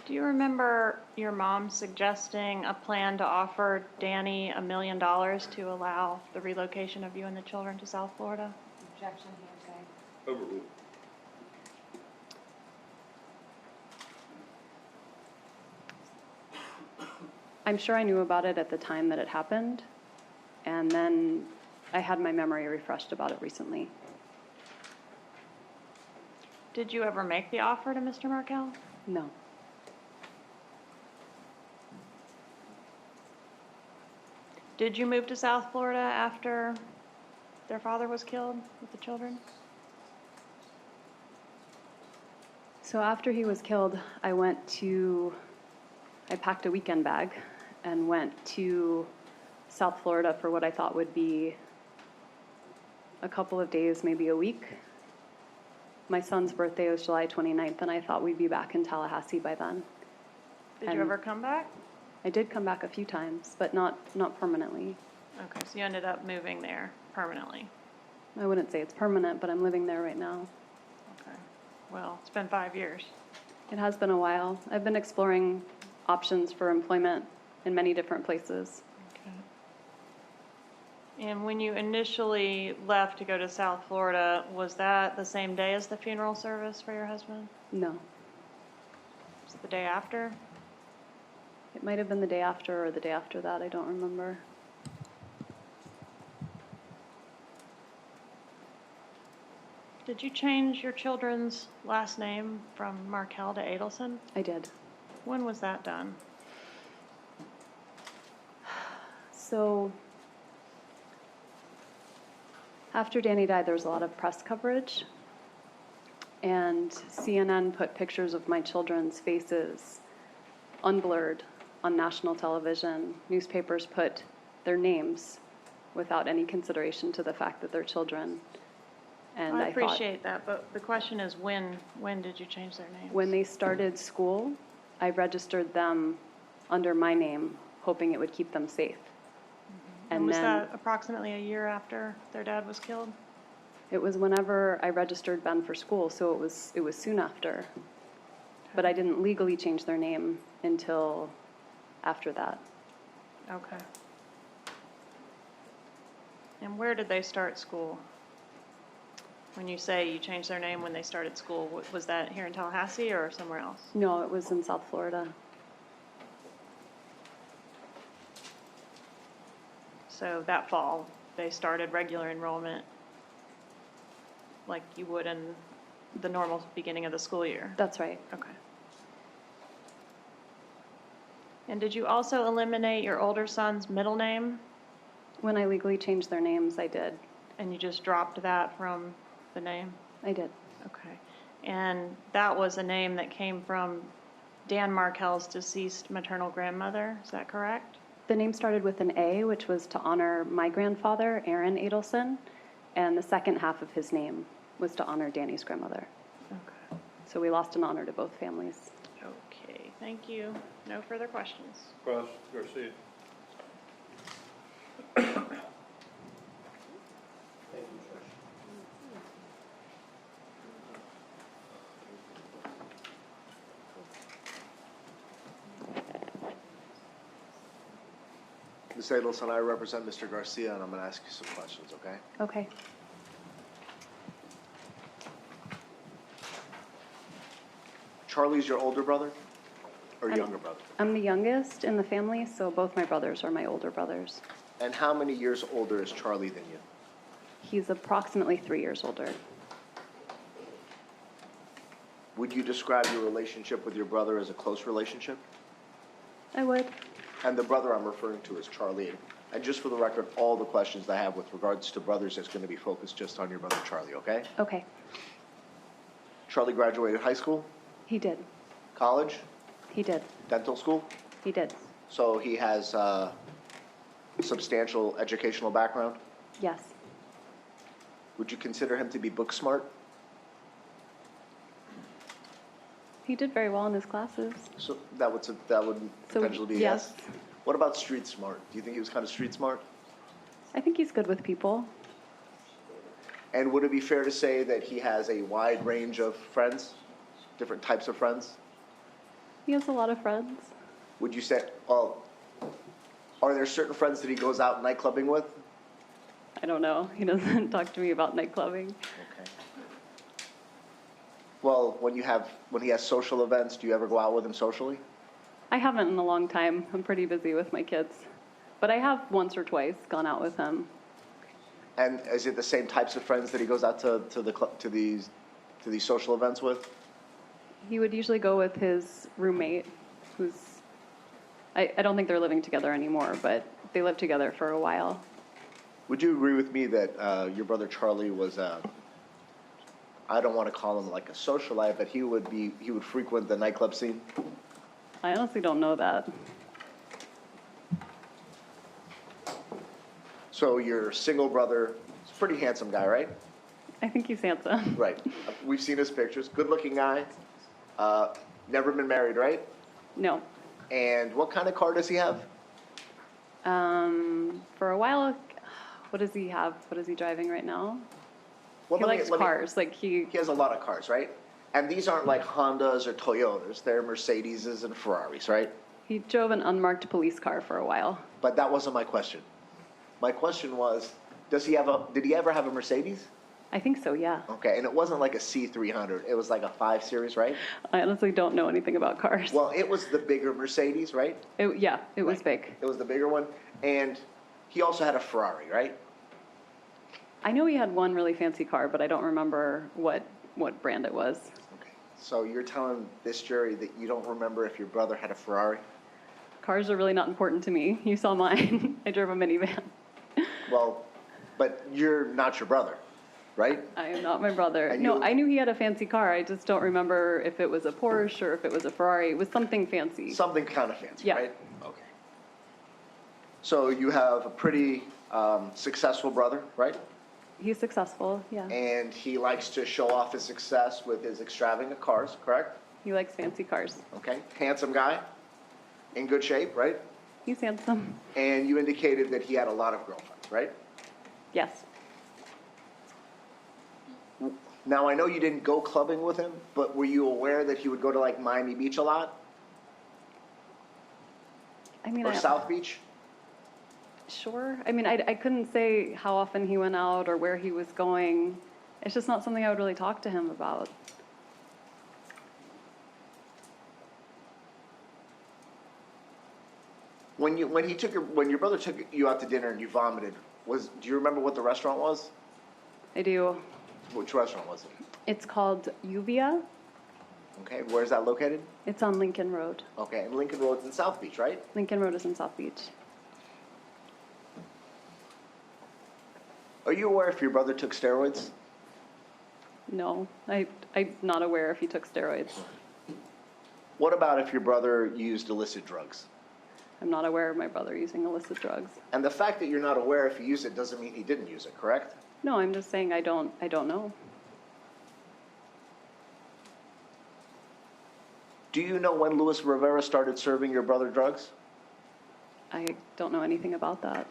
Do you remember your mom suggesting a plan to offer Danny $1 million to allow the relocation of you and the children to South Florida? Objection, hearsay. Overruled. I'm sure I knew about it at the time that it happened, and then I had my memory refreshed about it recently. Did you ever make the offer to Mr. Markel? No. Did you move to South Florida after their father was killed with the children? So after he was killed, I packed a weekend bag and went to South Florida for what I thought would be a couple of days, maybe a week. My son's birthday was July 29th, and I thought we'd be back in Tallahassee by then. Did And you ever come back? I did come back a few times, but not permanently. Okay, so you ended up moving there permanently. I wouldn't say it's permanent, but I'm living there right now. Okay. Well, it's been 5 years. It has been a while. I've been exploring options for employment in many different places. Okay. And when you initially left to go to South Florida, was that the same day as the funeral service for your husband? No. Was it the day after? It might have been the day after or the day after that. I don't remember. Did you change your children's last name from Markel to Adelson? I did. When was that done? So after Danny died, there was a lot of press coverage, and CNN put pictures of my children's faces unblurred on national television. Newspapers put their names without any consideration to the fact that they're children. And I I thought, appreciate that, but the question is when did you change their names? when they started school, I registered them under my name, hoping it would keep them safe. And was that approximately a year after their dad was killed? It was whenever I registered Ben for school, so it was soon after. But I didn't legally change their name until after that. Okay. And where did they start school? When you say you changed their name when they started school, was that here in Tallahassee or somewhere else? No, it was in South Florida. So that fall, they started regular enrollment like you would in the normal beginning of the school year? That's right. Okay. And did you also eliminate your older son's middle name? When I legally changed their names, I did. And you just dropped that from the name? I did. Okay. And that was a name that came from Dan Markel's deceased maternal grandmother, is that correct? The name started with an A, which was to honor my grandfather, Aaron Adelson, and the second half of his name was to honor Danny's grandmother. Okay. So we lost an honor to both families. Okay, thank you. No further questions. Cross, Garcia. Ms. Adelson, I represent Mr. Garcia, and I'm going to ask you some questions, okay? Okay. Charlie's your older brother or I'm- younger brother? I'm the youngest in the family, so both my brothers are my older brothers. And how many years older is Charlie than you? He's approximately 3 years older. Would you describe your relationship with your brother as a close relationship? I would. And the brother I'm referring to is Charlie. And just for the record, all the questions I have with regards to brothers is going to be focused just on your brother Charlie, okay? Okay. Charlie graduated high school, He did. college, He did. dental school, He did. so he has a substantial educational background. Yes. Would you consider him to be book smart? He did very well in his classes. So that would So, potentially be a yes. What about street smart? Do you think he was kind of street smart? I think he's good with people. And would it be fair to say that he has a wide range of friends, different types of friends? He has a lot of friends. Would you say, well, are there certain friends that he goes out nightclubbing with? I don't know. He doesn't talk to me about night clubbing. Okay. Well, when he has social events, do you ever go out with him socially? I haven't in a long time. I'm pretty busy with my kids. But I have once or twice gone out with him. And is it the same types of friends that he goes out to these social events with? He would usually go with his roommate, who's, I don't think they're living together anymore, but they lived together for a while. Would you agree with me that your brother Charlie was I don't want to call him like a socialite, but he would frequent the nightclub scene? I honestly don't know that. So your single brother is a pretty handsome guy, right? I think he's handsome. Right. We've seen his pictures. Good-looking guy. Never been married, right? No. And what kind of car does he have? For a while, what does he have? What is he driving right now? Well, He let me- likes let me- cars. Like He has a lot of cars, right? And these aren't like Hondas or Toyotas. They're Mercedeses and Ferraris, right? he drove an unmarked police car for a while. But that wasn't my question. My question was, did he ever have a Mercedes? I think so, yeah. Okay, and it wasn't like a C300. It was like a 5 Series, right? I honestly don't know anything about cars. Well, it was the bigger Mercedes, right? It was Right. big. It was the bigger one. And he also had a Ferrari, right? I know he had one really fancy car, but I don't remember what brand it was. Okay. So you're telling this jury that you don't remember if your brother had a Ferrari? Cars are really not important to me. You saw mine. I drove a minivan. Well, but you're not your brother, right? I am not my brother. And No, you- I knew he had a fancy car. I just don't remember if it was a Porsche or if it was a Ferrari. It was something fancy. Something kind of fancy, Yeah. right? Okay. So you have a pretty successful brother, right? He's successful, yeah. And he likes to show off his success with his extravagant cars, correct? He likes fancy cars. Okay. Handsome guy, in good shape, right? He's handsome. And you indicated that he had a lot of girlfriends, right? Yes. Now, I know you didn't go clubbing with him, but were you aware that he would go to like Miami Beach a lot? I mean, Or South Beach? Sure. I mean, I couldn't say how often he went out or where he was going. It's just not something I would really talk to him about. When your brother took you out to dinner and you vomited, do you remember what the restaurant was? I do. Which restaurant was it? It's called Uvia. Okay, where's that located? It's on Lincoln Road. Okay, and Lincoln Road's in South Beach, right? Lincoln Road is in South Beach. Are you aware if your brother took steroids? No, I'm not aware if he took steroids. What about if your brother used illicit drugs? I'm not aware of my brother using illicit drugs. And the fact that you're not aware if he used it doesn't mean he didn't use it, correct? No, I'm just saying I don't know. Do you know when Luis Rivera started serving your brother drugs? I don't know anything about that.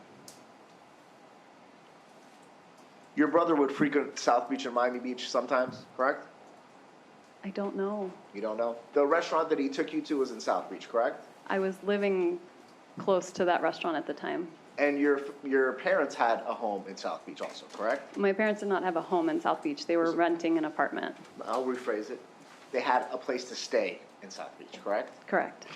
Your brother would frequent South Beach and Miami Beach sometimes, correct? I don't know. You don't know? The restaurant that he took you to was in South Beach, correct? I was living close to that restaurant at the time. And your parents had a home in South Beach also, correct? My parents did not have a home in South Beach. They were renting an apartment. I'll rephrase it. They had a place to stay in South Beach, correct? Correct.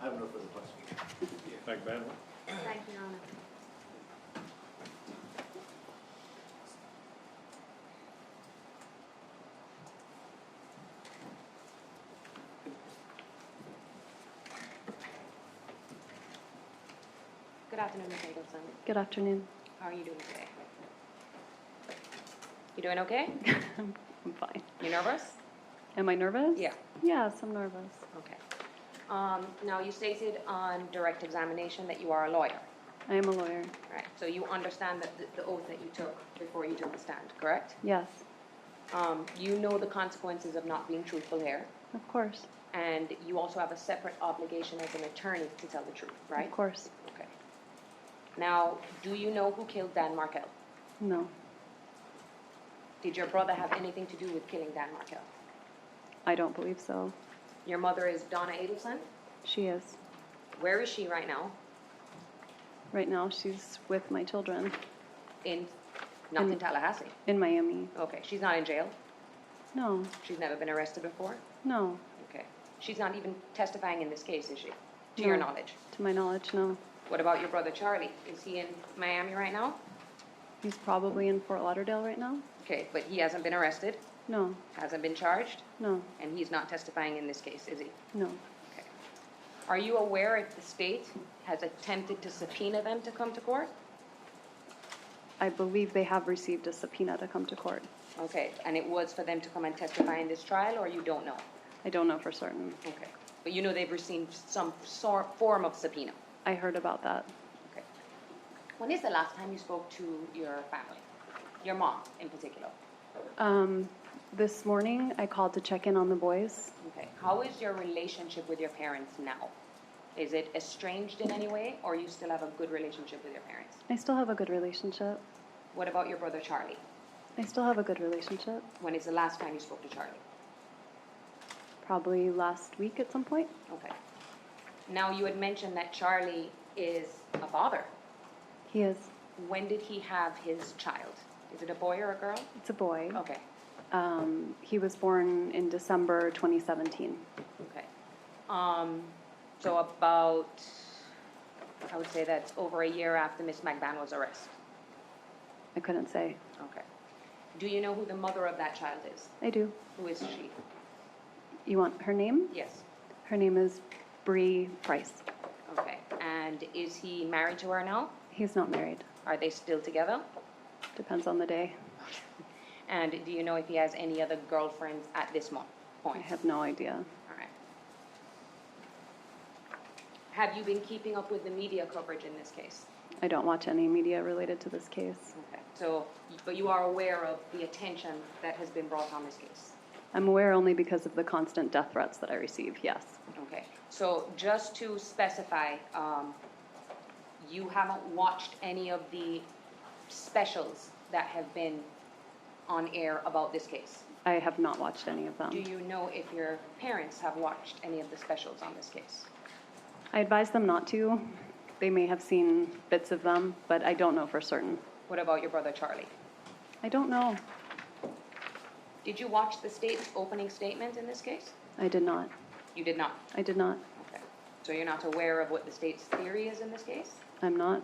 I have no further questions. McBain? Thank you, Your Honor. Good afternoon, Ms. Adelson. Good afternoon. How are you doing today? You doing okay? I'm fine. You nervous? Am I nervous? Yeah. Yes, I'm nervous. Okay. Now, you stated on direct examination that you are a lawyer, I am a lawyer. right? So you understand that the oath that you took before you took the stand, correct? Yes, You know the consequences of not being truthful here, of course. and you also have a separate obligation as an attorney to tell the truth, right? Of course. Okay. Now, do you know who killed Dan Markel? No, Did your brother have anything to do with killing Dan Markel? I don't believe so. Your mother is Donna Adelson. She is. Where is she right now? Right now, she's with my children Not in In- Tallahassee. in Miami. Okay, she's not in jail? No, She's never been arrested before? no, Okay. She's not even testifying in this case, is she? To your No. knowledge? to my knowledge, no. What about your brother Charlie? Is he in Miami right now? He's probably in Fort Lauderdale right now? Okay, but he hasn't been arrested, No, hasn't been charged, no, and he's not testifying in this case, is he? no. Okay. Are you aware if the state has attempted to subpoena them to come to court? I believe they have received a subpoena to come to court. Okay, and it was for them to come and testify in this trial, or you don't know? I don't know for certain. Okay. But you know they've received some form of subpoena? I heard about that. Okay. When is the last time you spoke to your family? Your mom, in particular? This morning, I called to check in on the boys. Okay. How is your relationship with your parents now? Is it estranged in any way, or you still have a good relationship with your parents? I still have a good relationship. What about your brother Charlie? I still have a good relationship. When is the last time you spoke to Charlie? Probably last week at some point. Okay. Now, you had mentioned that Charlie is a father. He is. When did he have his child? Is it a boy or a girl? It's a boy. Okay. He was born in December 2017. Okay. So about, I would say that's over a year after Miss McBain was arrested. I couldn't say. Okay. Do you know who the mother of that child is? I do. Who is she? You want her name? Yes. Her name is Bree Price. Okay. And is he married to her now? He's not married. Are they still together? Depends on the day. And do you know if he has any other girlfriends at this I point? have no idea. All right. Have you been keeping up with the media coverage in this case? I don't watch any media related to this case. Okay. So, but you are aware of the attention that has been brought on this case? I'm aware only because of the constant death threats that I receive, yes. Okay. So just to specify, you haven't watched any of the specials that have been on air about this case? I have not watched any of them. Do you know if your parents have watched any of the specials on this case? I advise them not to. They may have seen bits of them, but I don't know for certain. What about your brother Charlie? I don't know. Did you watch the state's opening statement in this case? I did not. You did not? I did not. Okay. So you're not aware of what the state's theory is in this case? I'm not.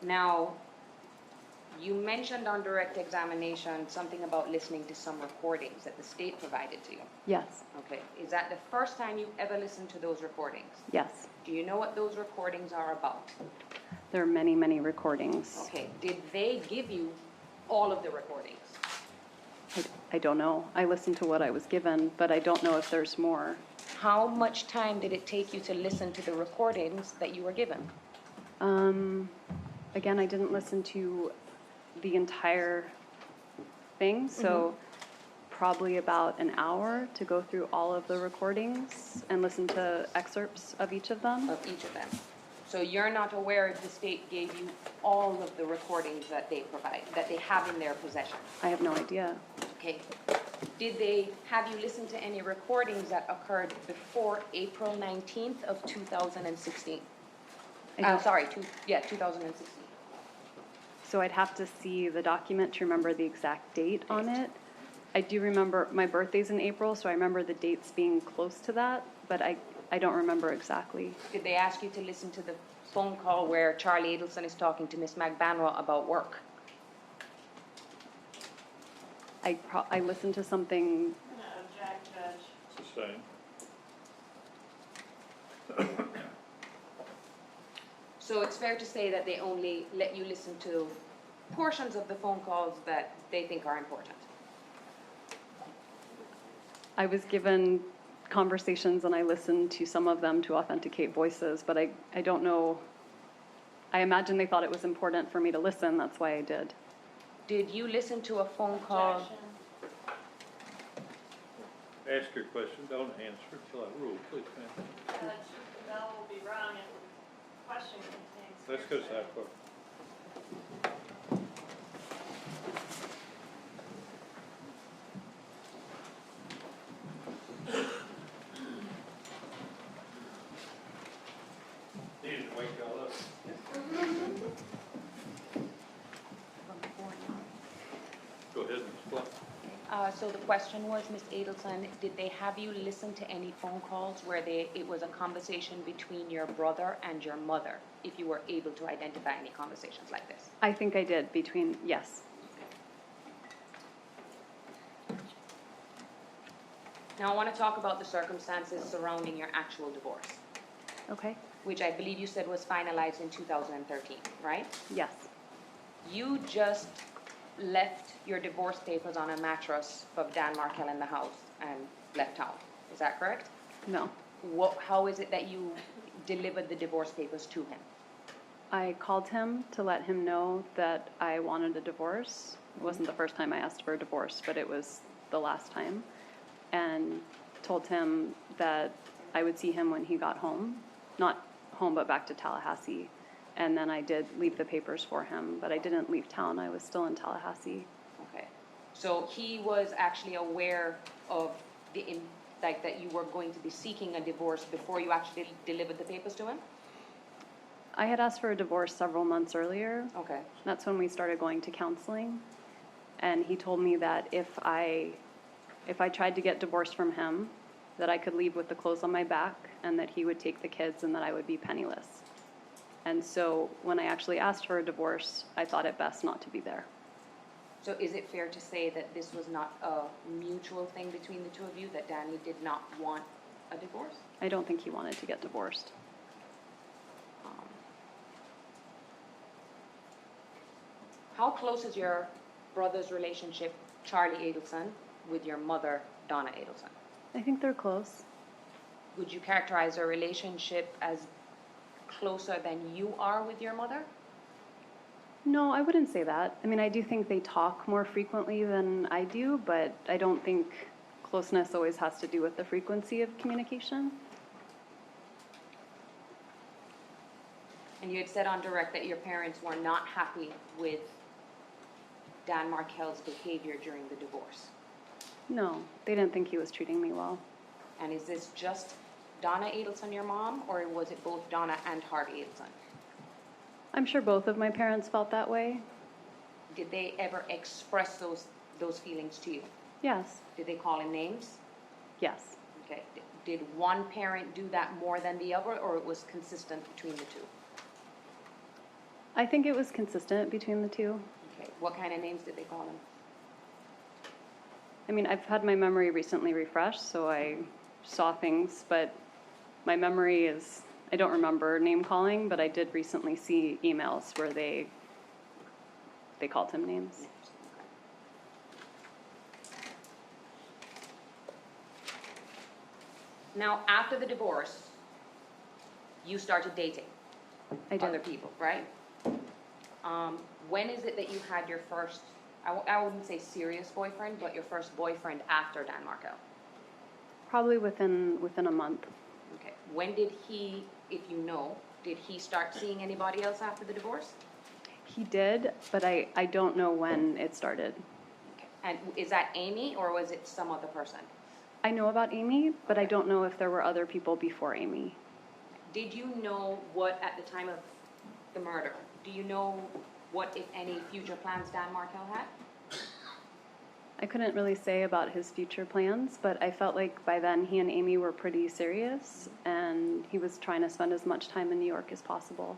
Now, You mentioned on direct examination something about listening to some recordings that the state provided to you. Yes, Okay, is that the first time you ever listened to those recordings? yes. Do you know what those recordings are about? There are many, many recordings. Okay, did they give you all of the recordings? I don't know. I listened to what I was given, but I don't know if there's more. How much time did it take you to listen to the recordings that you were given? Again, I didn't listen to the entire thing, so probably about an hour to go through all of the recordings and listen to excerpts of each of them. Of each of them. So you're not aware if the state gave you all of the recordings that they provide, that they have in their possession? I have no idea. Okay. Did they have you listen to any recordings that occurred before April 19th of 2016? I don't- Sorry, 2016. So I'd have to see the document to remember the exact date on it. I do remember my birthday's in April, so I remember the dates being close to that, but I don't remember exactly. Did they ask you to listen to the phone call where Charlie Adelson is talking to Miss McBanwell about work? I listened to something. I'm gonna object, Judge. Sustained. So it's fair to say that they only let you listen to portions of the phone calls that they think are important? I was given conversations and I listened to some of them to authenticate voices, but I don't know. I imagine they thought it was important for me to listen, that's why I did. Did you listen to a phone call? Objection. Ask your question, don't answer until I rule, please, ma'am. Judge, the bell will be rung if the question contains. Let's go side for. Needed to wake y'all up. Go ahead, Ms. Blunt. So the question was, Ms. Adelson, did they have you listen to any phone calls where it was a conversation between your brother and your mother, if you were able to identify any conversations like this? I think I did yes. Now, I want to talk about the circumstances surrounding your actual divorce, Okay, which I believe you said was finalized in 2013, right? yes, You just left your divorce papers on a mattress of Dan Markel in the house and left town. Is that correct? no. How is it that you delivered the divorce papers to him? I called him to let him know that I wanted a divorce. It wasn't the first time I asked for a divorce, but it was the last time. And told him that I would see him when he got home. Not home, but back to Tallahassee. And then I did leave the papers for him, but I didn't leave town. I was still in Tallahassee. Okay. So he was actually aware of that you were going to be seeking a divorce before you actually delivered the papers to him? I had asked for a divorce several months earlier. Okay. That's when we started going to counseling. And he told me that if I tried to get divorced from him, that I could leave with the clothes on my back and that he would take the kids and that I would be penniless. And so when I actually asked for a divorce, I thought it best not to be there. So is it fair to say that this was not a mutual thing between the two of you, that Danny did not want a divorce? I don't think he wanted to get divorced. How close is your brother's relationship, Charlie Adelson, with your mother, Donna Adelson? I think they're close. Would you characterize their relationship as closer than you are with your mother? No, I wouldn't say that. I mean, I do think they talk more frequently than I do, but I don't think closeness always has to do with the frequency of communication. And you had said on direct that your parents were not happy with Dan Markel's behavior during the divorce. No, they didn't think he was treating me well. And is this just Donna Adelson, your mom, or was it both Donna and Harvey Adelson? I'm sure both of my parents felt that way. Did they ever express those feelings to you? Yes, Did they call him names? yes. Okay. Did one parent do that more than the other, or it was consistent between the two? I think it was consistent between the two. Okay. What kind of names did they call him? I mean, I've had my memory recently refreshed, so I saw things, but my memory is, I don't remember name calling, but I did recently see emails where they called him names. Now, after the divorce, you started dating I other did. people, right? When is it that you had your first, I wouldn't say serious boyfriend, but your first boyfriend after Dan Markel? Probably within a month. Okay. When did he, if you know, did he start seeing anybody else after the divorce? He did, but I don't know when it started. Okay. And is that Amy or was it some other person? I know about Amy, but I don't know if there were other people before Amy. Did you know what, at the time of the murder, do you know what, if any, future plans Dan Markel had? I couldn't really say about his future plans, but I felt like by then he and Amy were pretty serious, and he was trying to spend as much time in New York as possible.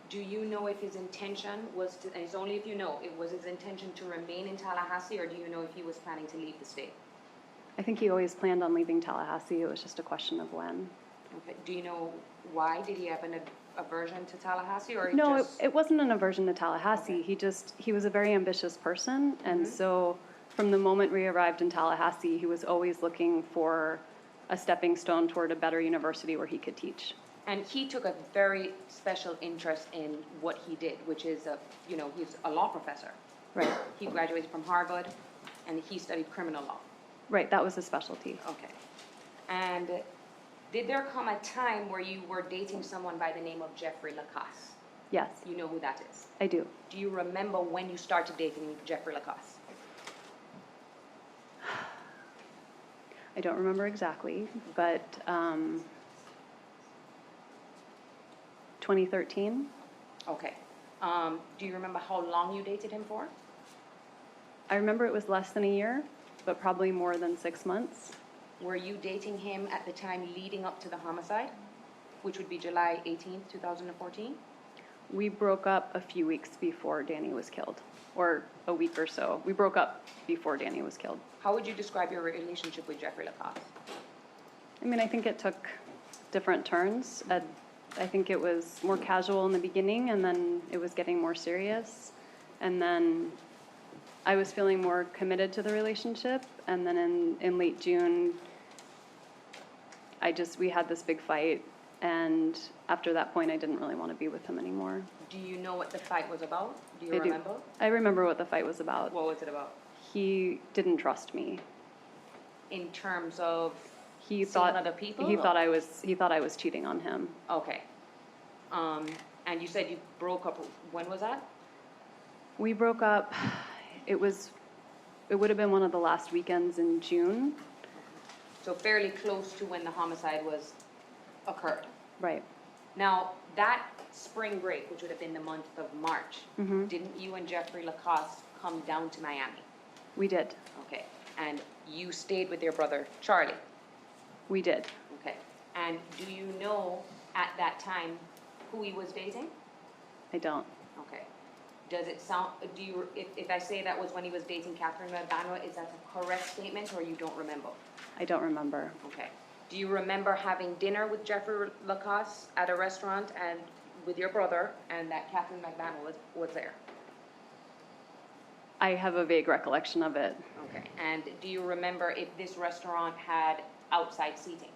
Do you know if his intention was to, and it's only if you know, it was his intention to remain in Tallahassee, or do you know if he was planning to leave the state? I think he always planned on leaving Tallahassee. It was just a question of when. Okay. Do you know why? Did he have an aversion to Tallahassee, or No, just... it wasn't an aversion to Tallahassee. Okay. He was a very ambitious person, and so from the moment we arrived in Tallahassee, he was always looking for a stepping stone toward a better university where he could teach. And he took a very special interest in what he did, which is, he's a law professor. Right. He graduated from Harvard, and he studied criminal law. Right, that was his specialty. Okay. And did there come a time where you were dating someone by the name of Jeffrey Lacasse? Yes, You know who that is? I do. Do you remember when you started dating Jeffrey Lacasse? I don't remember exactly, but 2013. Okay. Do you remember how long you dated him for? I remember it was less than a year, but probably more than 6 months. Were you dating him at the time leading up to the homicide, which would be July 18th, 2014? We broke up a few weeks before Danny was killed, or a week or so. We broke up before Danny was killed. How would you describe your relationship with Jeffrey Lacasse? I mean, I think it took different turns. I think it was more casual in the beginning, and then it was getting more serious. And then I was feeling more committed to the relationship. And then in late June, we had this big fight. And after that point, I didn't really want to be with him anymore. Do you know what the fight was about? Do you I do. remember? I remember what the fight was about. What was it about? He didn't trust me. In terms of He seeing thought other people? he thought I was cheating on him. Okay. And you said you broke up, when was that? We broke up. It would have been one of the last weekends in June. So fairly close to when the homicide occurred. Right. Now, that spring break, which would have been the month of March, Mhm. didn't you and Jeffrey Lacasse come down to Miami? We did. Okay. And you stayed with your brother, Charlie? We did. Okay. And do you know at that time who he was dating? I don't. Okay. Does it sound, if I say that was when he was dating Catherine Magbanua, is that a correct statement, or you don't remember? I don't remember. Okay. Do you remember having dinner with Jeffrey Lacasse at a restaurant and with your brother, and that Catherine Magbanua was there? I have a vague recollection of it. Okay. And do you remember if this restaurant had outside seating?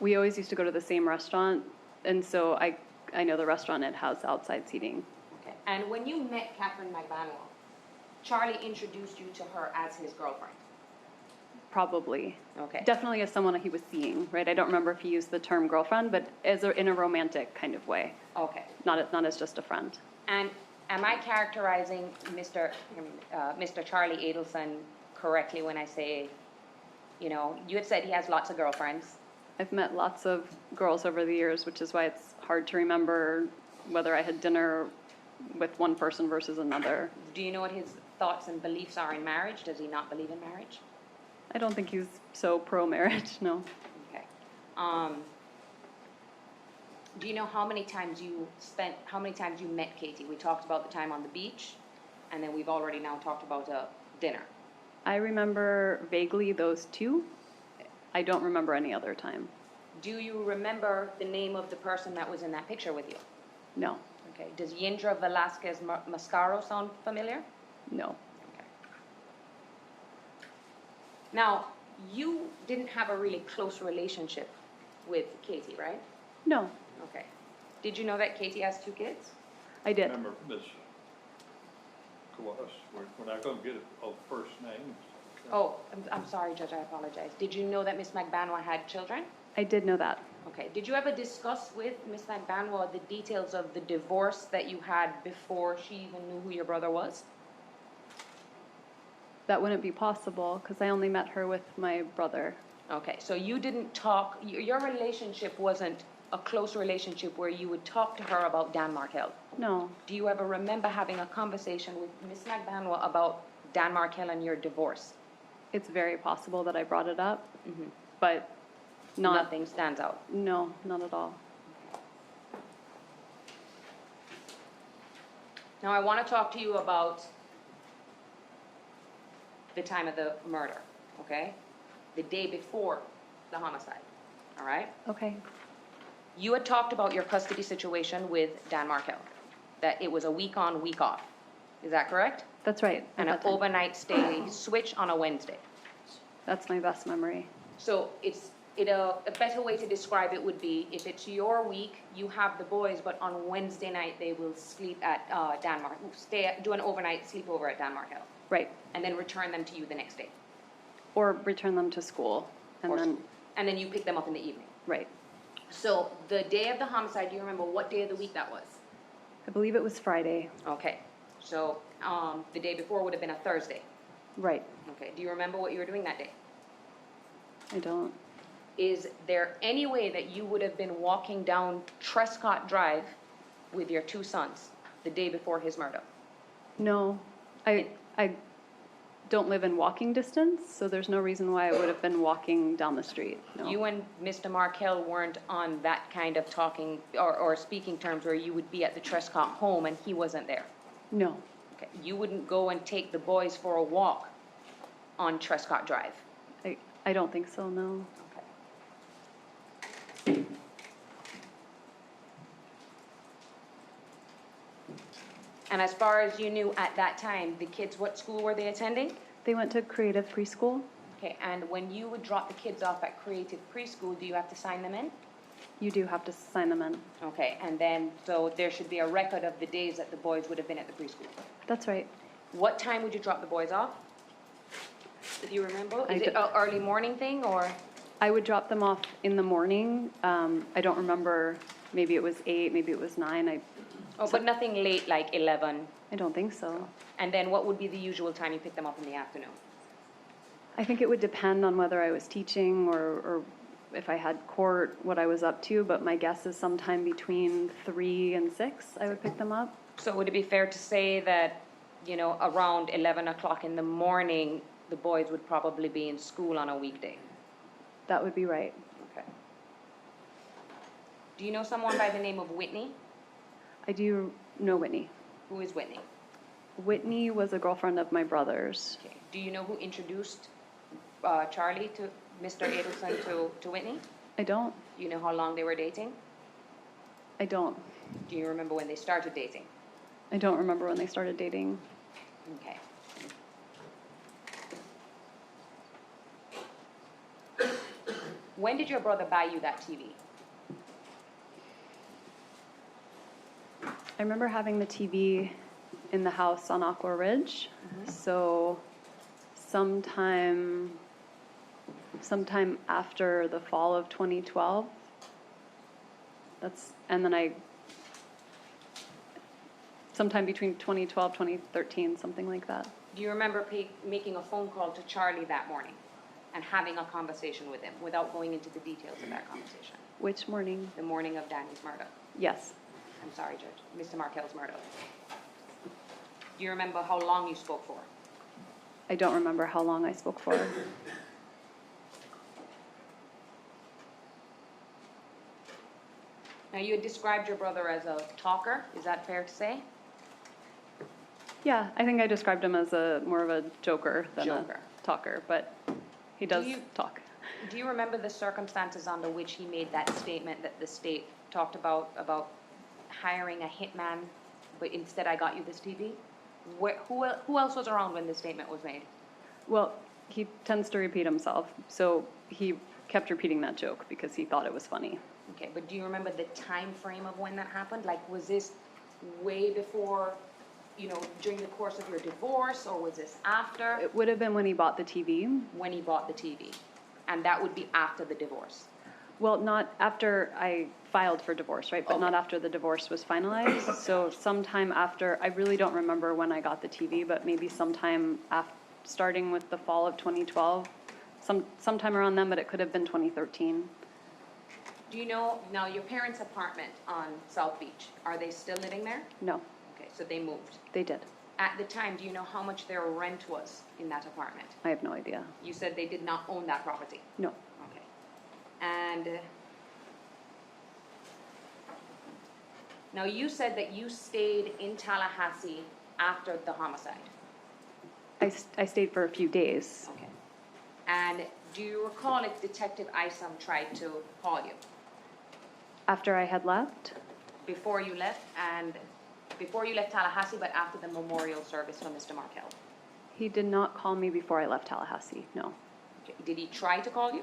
We always used to go to the same restaurant, and so I know the restaurant, it has outside seating. Okay. And when you met Catherine Magbanua, Charlie introduced you to her as his girlfriend? Probably. Okay. Definitely as someone he was seeing, right? I don't remember if he used the term girlfriend, but in a romantic kind of way, Okay. not as just a friend. And am I characterizing Mr. Charlie Adelson correctly when I say, you had said he has lots of girlfriends? I've met lots of girls over the years, which is why it's hard to remember whether I had dinner with one person versus another. Do you know what his thoughts and beliefs are in marriage? Does he not believe in marriage? I don't think he's so pro-marriage, no. Okay. Do you know how many times you met Katie? We talked about the time on the beach. and then we've already now talked about a dinner. I remember vaguely those two. I don't remember any other time. Do you remember the name of the person that was in that picture with you? No, Okay, does Yindra Velasquez Mascaro sound familiar? no. Okay. Now, you didn't have a really close relationship with Katie, right? No, Okay. Did you know that Katie has 2 kids? I did. Remember, Ms. Kawas, we're not gonna get a first name. Oh, I'm sorry, Judge, I apologize. Did you know that Ms. McBanwa had children? I did know that. Okay, did you ever discuss with Ms. McBanwa the details of the divorce that you had before she even knew who your brother was? That wouldn't be possible because I only met her with my brother. Okay, so you didn't talk, your relationship wasn't a close relationship where you would talk to her about Dan Markel? No, Do you ever remember having a conversation with Ms. McBanwa about Dan Markel and your divorce? it's very possible that I brought it up, Mhm. but not, Nothing stands out. no, not at all. Now, I want to talk to you about the time of the murder, okay? The day before the homicide, all right? Okay, You had talked about your custody situation with Dan Markel, that it was a week on, week off. Is that correct? that's right. at And an that time. overnight stay switch on a Wednesday. That's my best memory. So a better way to describe it would be, if it's your week, you have the boys, but on Wednesday night, they will sleep at Dan Markel, do an overnight sleepover at Dan Markel, Right. and then return them to you the next day. Or return them to school and Or then, school. And then you pick them up in the evening. right. So the day of the homicide, do you remember what day of the week that was? I believe it was Friday. Okay, so the day before would have been a Thursday. Right. Okay, do you remember what you were doing that day? I don't. Is there any way that you would have been walking down Trescott Drive with your 2 sons the day before his murder? No, I don't live in walking distance, so there's no reason why I would have been walking down the street. No. You and Mr. Markel weren't on that kind of talking or speaking terms where you would be at the Trescott home and he wasn't there? No, Okay, you wouldn't go and take the boys for a walk on Trescott Drive? I don't think so, no. Okay. And as far as you knew at that time, the kids, what school were they attending? They went to creative preschool. Okay, and when you would drop the kids off at Creative Preschool, do you have to sign them in? You do have to sign them in. Okay, and then, so there should be a record of the days that the boys would have been at the preschool. That's right. What time would you drop the boys off? Do you remember? I Is it don't- an early morning thing, or? I would drop them off in the morning. I don't remember, maybe it was 8, maybe it was 9. Oh, but nothing late, like 11? I don't think so. And then what would be the usual time you pick them up in the afternoon? I think it would depend on whether I was teaching or if I had court, what I was up to, but my guess is sometime between 3 and 6, I would pick them up. So would it be fair to say that, you know, around 11 o'clock in the morning, the boys would probably be in school on a weekday? That would be right. Okay. Do you know someone by the name of Whitney? I do know Whitney. Who is Whitney? Whitney was a girlfriend of my brother's. Okay. Do you know who introduced Charlie to Mr. Adelson to Whitney? I don't. Do you know how long they were dating? I don't. Do you remember when they started dating? I don't remember when they started dating. Okay. When did your brother buy you that TV? I remember having the TV in the house on Aqua Ridge. So sometime after the fall of 2012. Sometime between 2012, 2013, something like that. Do you remember making a phone call to Charlie that morning and having a conversation with him without going into the details of that conversation? Which morning? The morning of Danny's murder. Yes. I'm sorry, Judge. Mr. Markel's murder. Do you remember how long you spoke for? I don't remember how long I spoke for. Now, you had described your brother as a talker. Is that fair to say? Yeah, I think I described him as more of a joker than Joker. a talker, but he does you- talk. Do you remember the circumstances under which he made that statement that the state talked about hiring a hitman, but instead I got you this TV? Who else was around when this statement was made? Well, he tends to repeat himself, so he kept repeating that joke because he thought it was funny. Okay, but do you remember the time frame of when that happened? Like, was this way before, during the course of your divorce, or was this after It would have been when he bought the TV. when he bought the TV? And that would be after the divorce. Well, not after I filed for divorce, right? But not Okay. after the divorce was finalized. So sometime after, I really don't remember when I got the TV, but maybe sometime starting with the fall of 2012, sometime around then, but it could have been 2013. Do you know, now your parents' apartment on South Beach, are they still living there? No, Okay, so they moved. they did. At the time, do you know how much their rent was in that apartment? I have no idea. You said they did not own that property. No, Okay. And now you said that you stayed in Tallahassee after the homicide. I stayed for a few days. Okay. And do you recall if Detective Isom tried to call you After I had left, before you left Tallahassee, but after the memorial service for Mr. Markel? he did not call me before I left Tallahassee, no. Okay. Did he try to call you?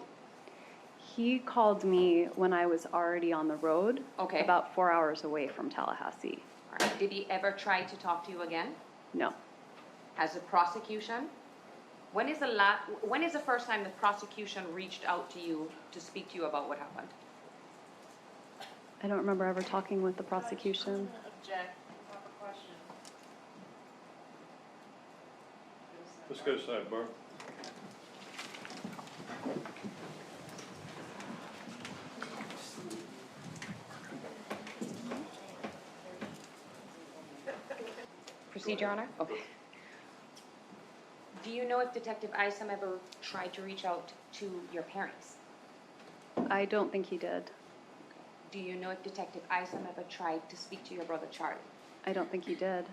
He called me when I was already on the road. Okay. About 4 hours away from Tallahassee. All right. Did he ever try to talk to you again? No. Has the prosecution? When is the first time the prosecution reached out to you to speak to you about what happened? I don't remember ever talking with the prosecution. Object, proper question. Let's go sidebar. Proceed, Your Honor? Okay. Do you know if Detective Isom ever tried to reach out to your parents? I don't think he did. Do you know if Detective Isom ever tried to speak to your brother Charlie? I don't think he did.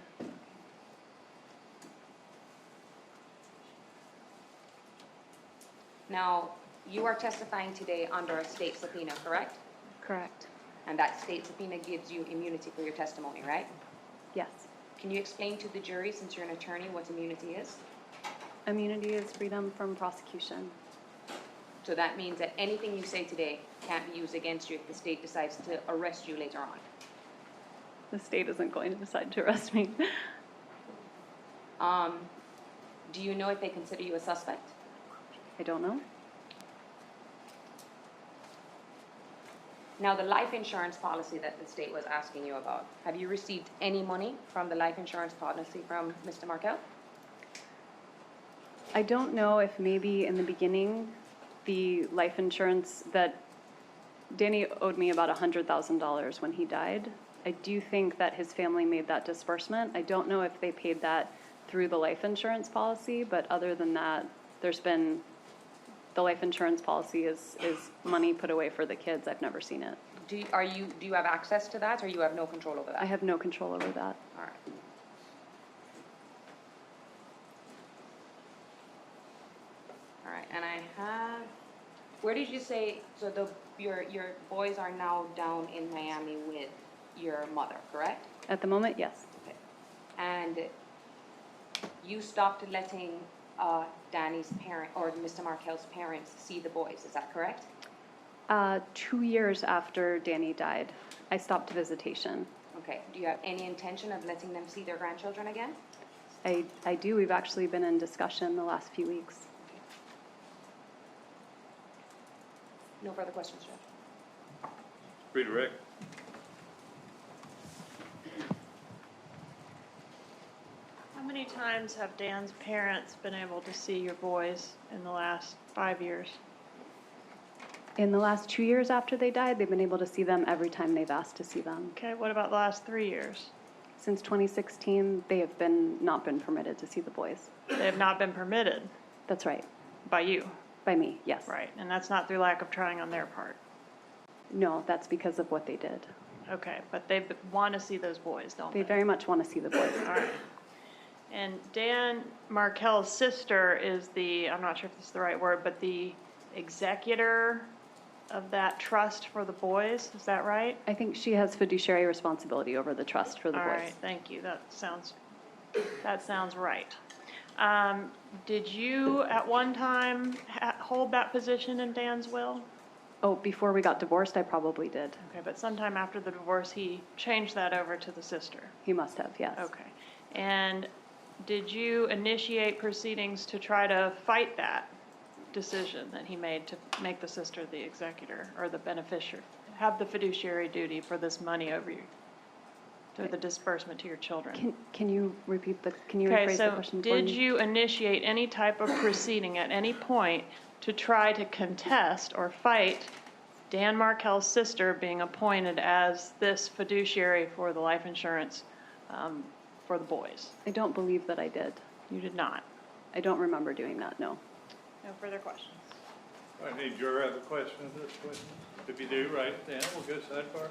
Now, you are testifying today under a state subpoena, correct? Correct. And that state subpoena gives you immunity for your testimony, right? Yes. Can you explain to the jury, since you're an attorney, what immunity is? Immunity is freedom from prosecution. So that means that anything you say today can't be used against you if the state decides to arrest you later on. The state isn't going to decide to arrest me. Do you know if they consider you a suspect? I don't know. Now, the life insurance policy that the state was asking you about, have you received any money from the life insurance policy from Mr. Markel? I don't know if maybe in the beginning, the life insurance that Danny owed me about $100,000 when he died. I do think that his family made that disbursement. I don't know if they paid that through the life insurance policy, but other than that, there's been, the life insurance policy is money put away for the kids. I've never seen it. Do you have access to that, or you have no control over that? I have no control over that. All right. All right, and I have, where did you say, so your boys are now down in Miami with your mother, correct? At the moment, yes. Okay. And you stopped letting Danny's parent, or Mr. Markel's parents, see the boys, is that correct? 2 years after Danny died, I stopped visitation. Okay, do you have any intention of letting them see their grandchildren again? I do. We've actually been in discussion the last few weeks. No further questions, Judge. Redirect. How many times have Dan's parents been able to see your boys in the last 5 years? In the last 2 years after they died, they've been able to see them every time they've asked to see them. Okay, what about the last 3 years? Since 2016, they have not been permitted to see the boys. They have not been permitted That's right. by you, By me, yes. right? And that's not through lack of trying on their part. No, that's because of what they did. Okay, but they want to see those boys, don't They they? very much want to see the boys. All right. And Dan Markel's sister is the, I'm not sure if this is the right word, but the executor of that trust for the boys, is that right? I think she has fiduciary responsibility over the trust for the All boys. right, thank you, that sounds right. Did you at one time hold that position in Dan's will? Oh, before we got divorced, I probably did. Okay, but sometime after the divorce, he changed that over to the sister? He must have, yes. Okay. And did you initiate proceedings to try to fight that decision that he made to make the sister the executor or the beneficiary, have the fiduciary duty for this money over you, to the disbursement to your children? Can you repeat can you Okay, rephrase the so question for did me? you initiate any type of proceeding at any point to try to contest or fight Dan Markel's sister being appointed as this fiduciary for the life insurance for the boys? I don't believe that I did. You did not? I don't remember doing that, no. No further questions? All right, any juror have a question of this witness? If you do, write it down. We'll go sidebar.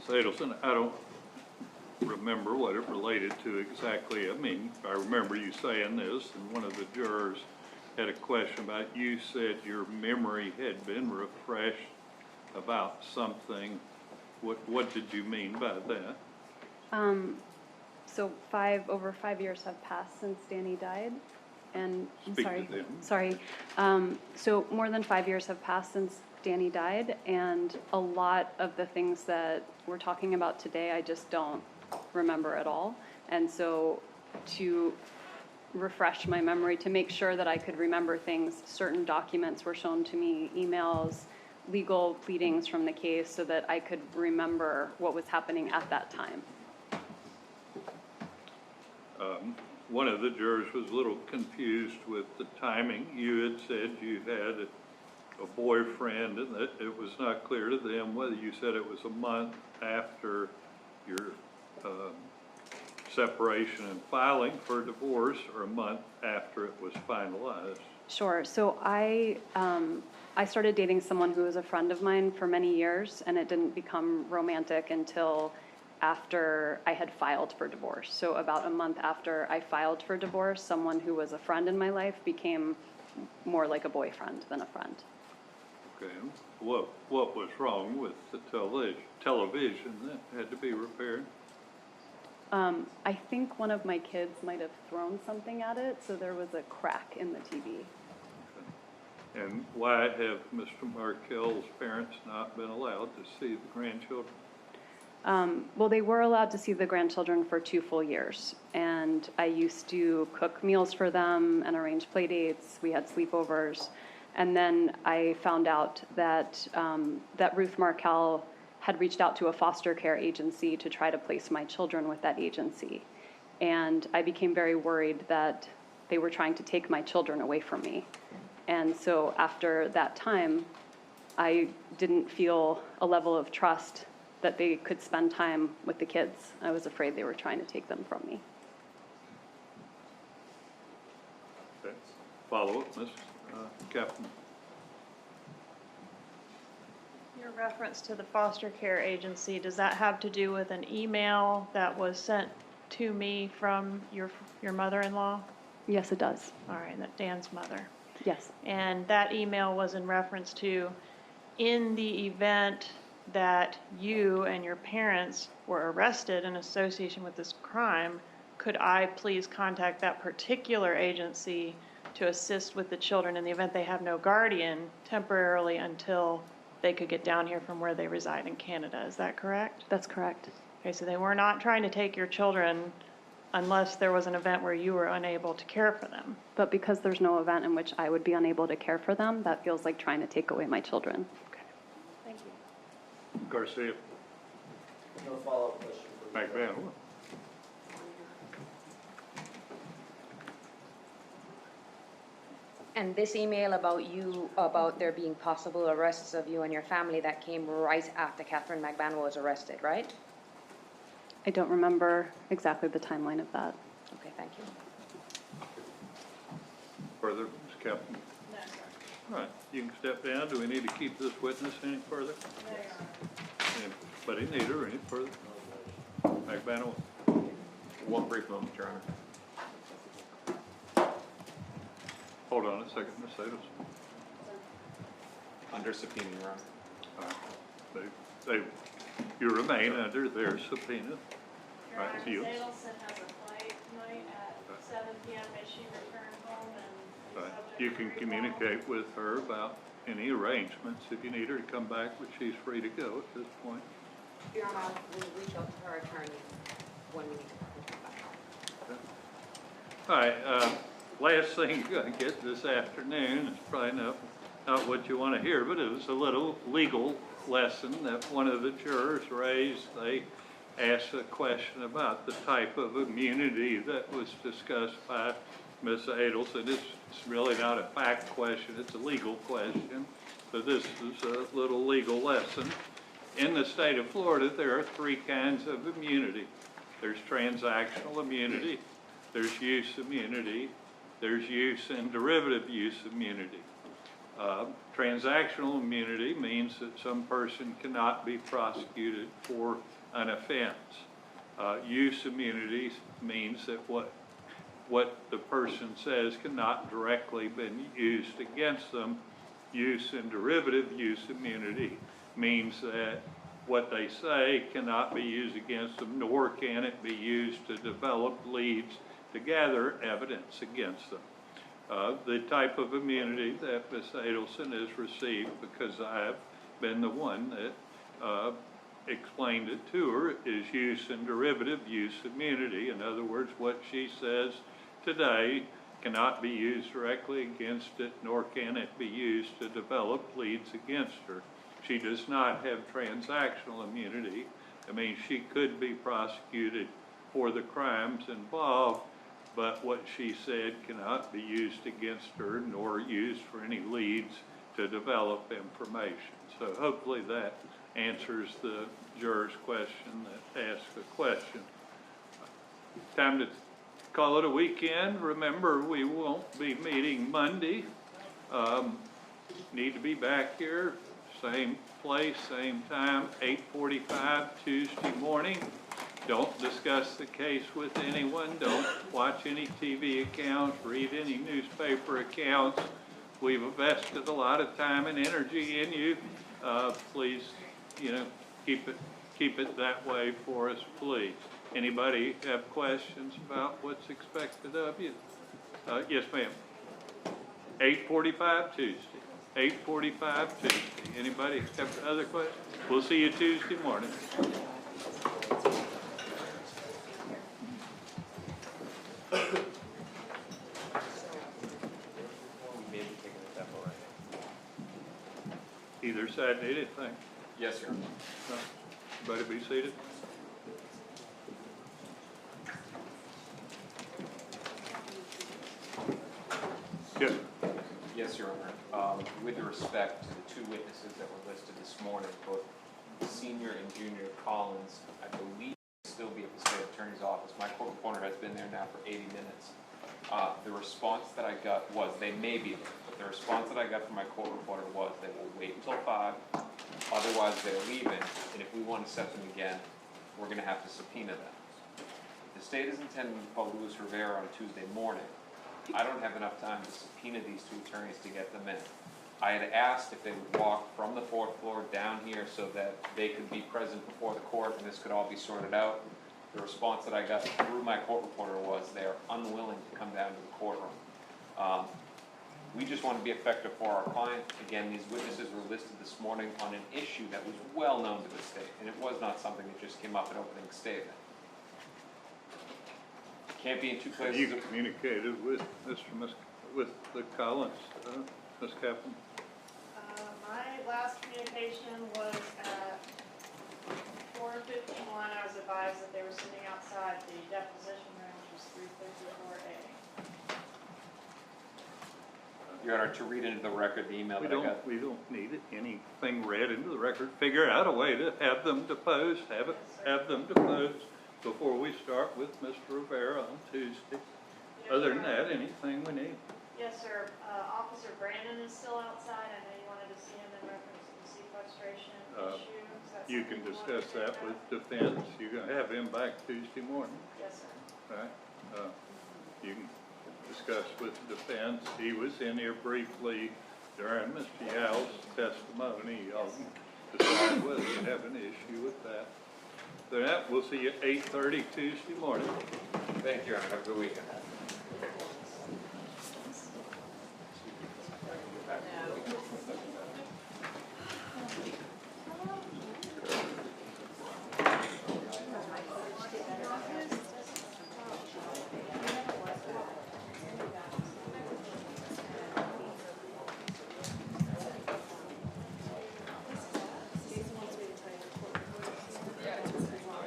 Ms. Adelson, I don't remember what it related to exactly. I mean, I remember you saying this, and one of the jurors had a question about, you said your memory had been refreshed about something. What did you mean by that? So over 5 years have passed since Danny died, and I'm Speak sorry. to them. Sorry. So more than 5 years have passed since Danny died, and a lot of the things that we're talking about today, I just don't remember at all. And so to refresh my memory, to make sure that I could remember things, certain documents were shown to me, emails, legal pleadings from the case, so that I could remember what was happening at that time. One of the jurors was a little confused with the timing. You had said you had a boyfriend and that it was not clear to them whether you said it was a month after your separation and filing for divorce or a month after it was finalized. Sure. So I started dating someone who was a friend of mine for many years, and it didn't become romantic until after I had filed for divorce. So about a month after I filed for divorce, someone who was a friend in my life became more like a boyfriend than a friend. Okay. What was wrong with the television that had to be repaired? I think one of my kids might have thrown something at it, so there was a crack in the TV. And why have Mr. Markel's parents not been allowed to see the grandchildren? Well, they were allowed to see the grandchildren for 2 full years, and I used to cook meals for them and arrange play dates. We had sleepovers, and then I found out that that Ruth Markel had reached out to a foster care agency to try to place my children with that agency, and I became very worried that they were trying to take my children away from me. And so after that time, I didn't feel a level of trust that they could spend time with the kids. I was afraid they were trying to take them from me. Okay. Follow-up, Ms. Captain. Your reference to the foster care agency, does that have to do with an email that was sent to me from your mother-in-law? Yes, it does. All right, that Dan's mother. Yes. And that email was in reference to, in the event that you and your parents were arrested in association with this crime, could I please contact that particular agency to assist with the children in the event they have no guardian temporarily until they could get down here from where they reside in Canada. Is that correct? That's correct. Okay, so they were not trying to take your children unless there was an event where you were unable to care for them. But because there's no event in which I would be unable to care for them, that feels like trying to take away my children. Okay. Thank you. Garcia, No follow-up question. McBann. And this email about there being possible arrests of you and your family, that came right after Catherine McBann was arrested, right? I don't remember exactly the timeline of that. Okay, thank you. Further, Ms. Captain? No, sir. All right, you can step down. Do we need to keep this witness any further? No, Your Honor. Anybody need her any further? McBann? One brief moment, Your Honor. Hold on a second, Ms. Adelson. Under subpoena, Your Honor. All right. You remain under their subpoena. Your Right, Honor, you. Ms. Adelson has a flight tonight at 7 p.m. May she return home and Right. subject You to can recall. communicate with her about any arrangements if you need her to come back, but she's free to go at this point. Your Honor, we'll reach out to her attorney when we need to come back. All right, last thing you're gonna get this afternoon is probably not what you wanna hear, but it was a little legal lesson that one of the jurors raised. They asked a question about the type of immunity that was discussed by Ms. Adelson. It's really not a fact question, it's a legal question. So this is a little legal lesson. In the state of Florida, there are three kinds of immunity. There's transactional immunity, there's use immunity, there's use and derivative use immunity. Transactional immunity means that some person cannot be prosecuted for an offense. Use immunity means that what the person says cannot directly be used against them. Use and derivative use immunity means that what they say cannot be used against them, nor can it be used to develop leads to gather evidence against them. The type of immunity that Ms. Adelson has received, because I have been the one that explained it to her, is use and derivative use immunity. In other words, what she says today cannot be used directly against it, nor can it be used to develop leads against her. She does not have transactional immunity. I mean, she could be prosecuted for the crimes involved, but what she said cannot be used against her, nor used for any leads to develop information. So hopefully that answers the juror's question that asked the question. Time to call it a weekend. Remember, we won't be meeting Monday. Need to be back here, same place, same time, 8:45 Tuesday morning. Don't discuss the case with anyone. Don't watch any TV accounts, read any newspaper accounts. We've invested a lot of time and energy in you. Please, keep it that way for us, please. Anybody have questions about what's expected of you? Yes, ma'am. 8:45 Tuesday. 8:45 Tuesday. Anybody have other questions? We'll see you Tuesday morning. Either side need anything? Yes, Your Honor. No. Everybody be seated. Yes. Yes, Your Honor. With respect to the two witnesses that were listed this morning, both Senior and Junior Collins, I believe will still be at the State Attorney's Office. My court reporter has been there now for 80 minutes. The response that I got was, they may be there, but the response that I got from my court reporter was they will wait until 5, otherwise they're leaving, and if we want to set them again, we're going to have to subpoena them. The state is intending to call Luis Rivera on a Tuesday morning. I don't have enough time to subpoena these two attorneys to get them in. I had asked if they would walk from the 4th floor down here so that they could be present before the court and this could all be sorted out. The response that I got through my court reporter was they are unwilling to come down to the courtroom. We just want to be effective for our client. Again, these witnesses were listed this morning on an issue that was well known to the state, and it was not something that just came up in opening statement. Can't be in two places. You communicated with with the Collins, Ms. Kaplan? My last communication was at 4:51. I was advised that they were sitting outside the deposition room, which was 354A. Your Honor, to read into the record the email that I got. We don't need anything read into the record. Figure out a way to have them deposed, have them deposed before we start with Mr. Rivera on Tuesday. Other than that, anything we need. Yes, sir. Officer Brandon is still outside. I know you wanted to see him in reference to the sequestration issue. Is that You something can wanna discuss take that up? with defense. You're gonna have him back Tuesday morning, Yes, sir. right? You can discuss with defense. He was in here briefly during Mr. Yow's testimony. Y'all can decide whether you have an issue with that. So that, we'll see you at 8:30 Tuesday morning. Thank you, Your Honor. Have a good weekend.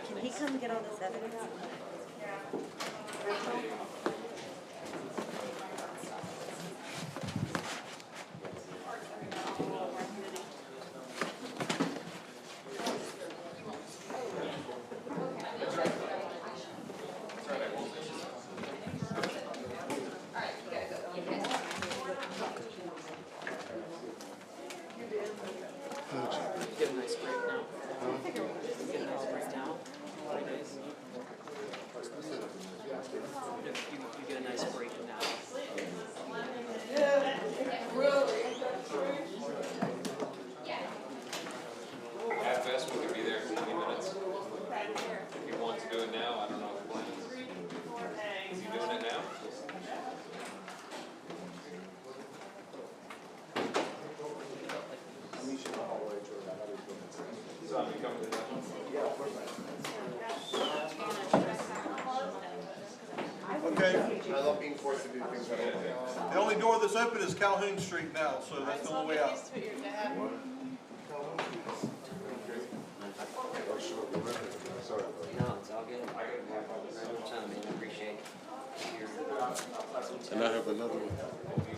Can he come get all this evidence? Get a nice break now. Get a nice break now. You get a nice break now. At best, we could be there in 20 minutes. If he wants to do it now, I don't know the plans. Is he doing it now? So I'm coming to that one? Okay, I love being forced to do things that I don't like. The only door that's open is Calhoun Street now, so that's the only way out. No, it's all good. Right on time, man. I appreciate your. And I have another one.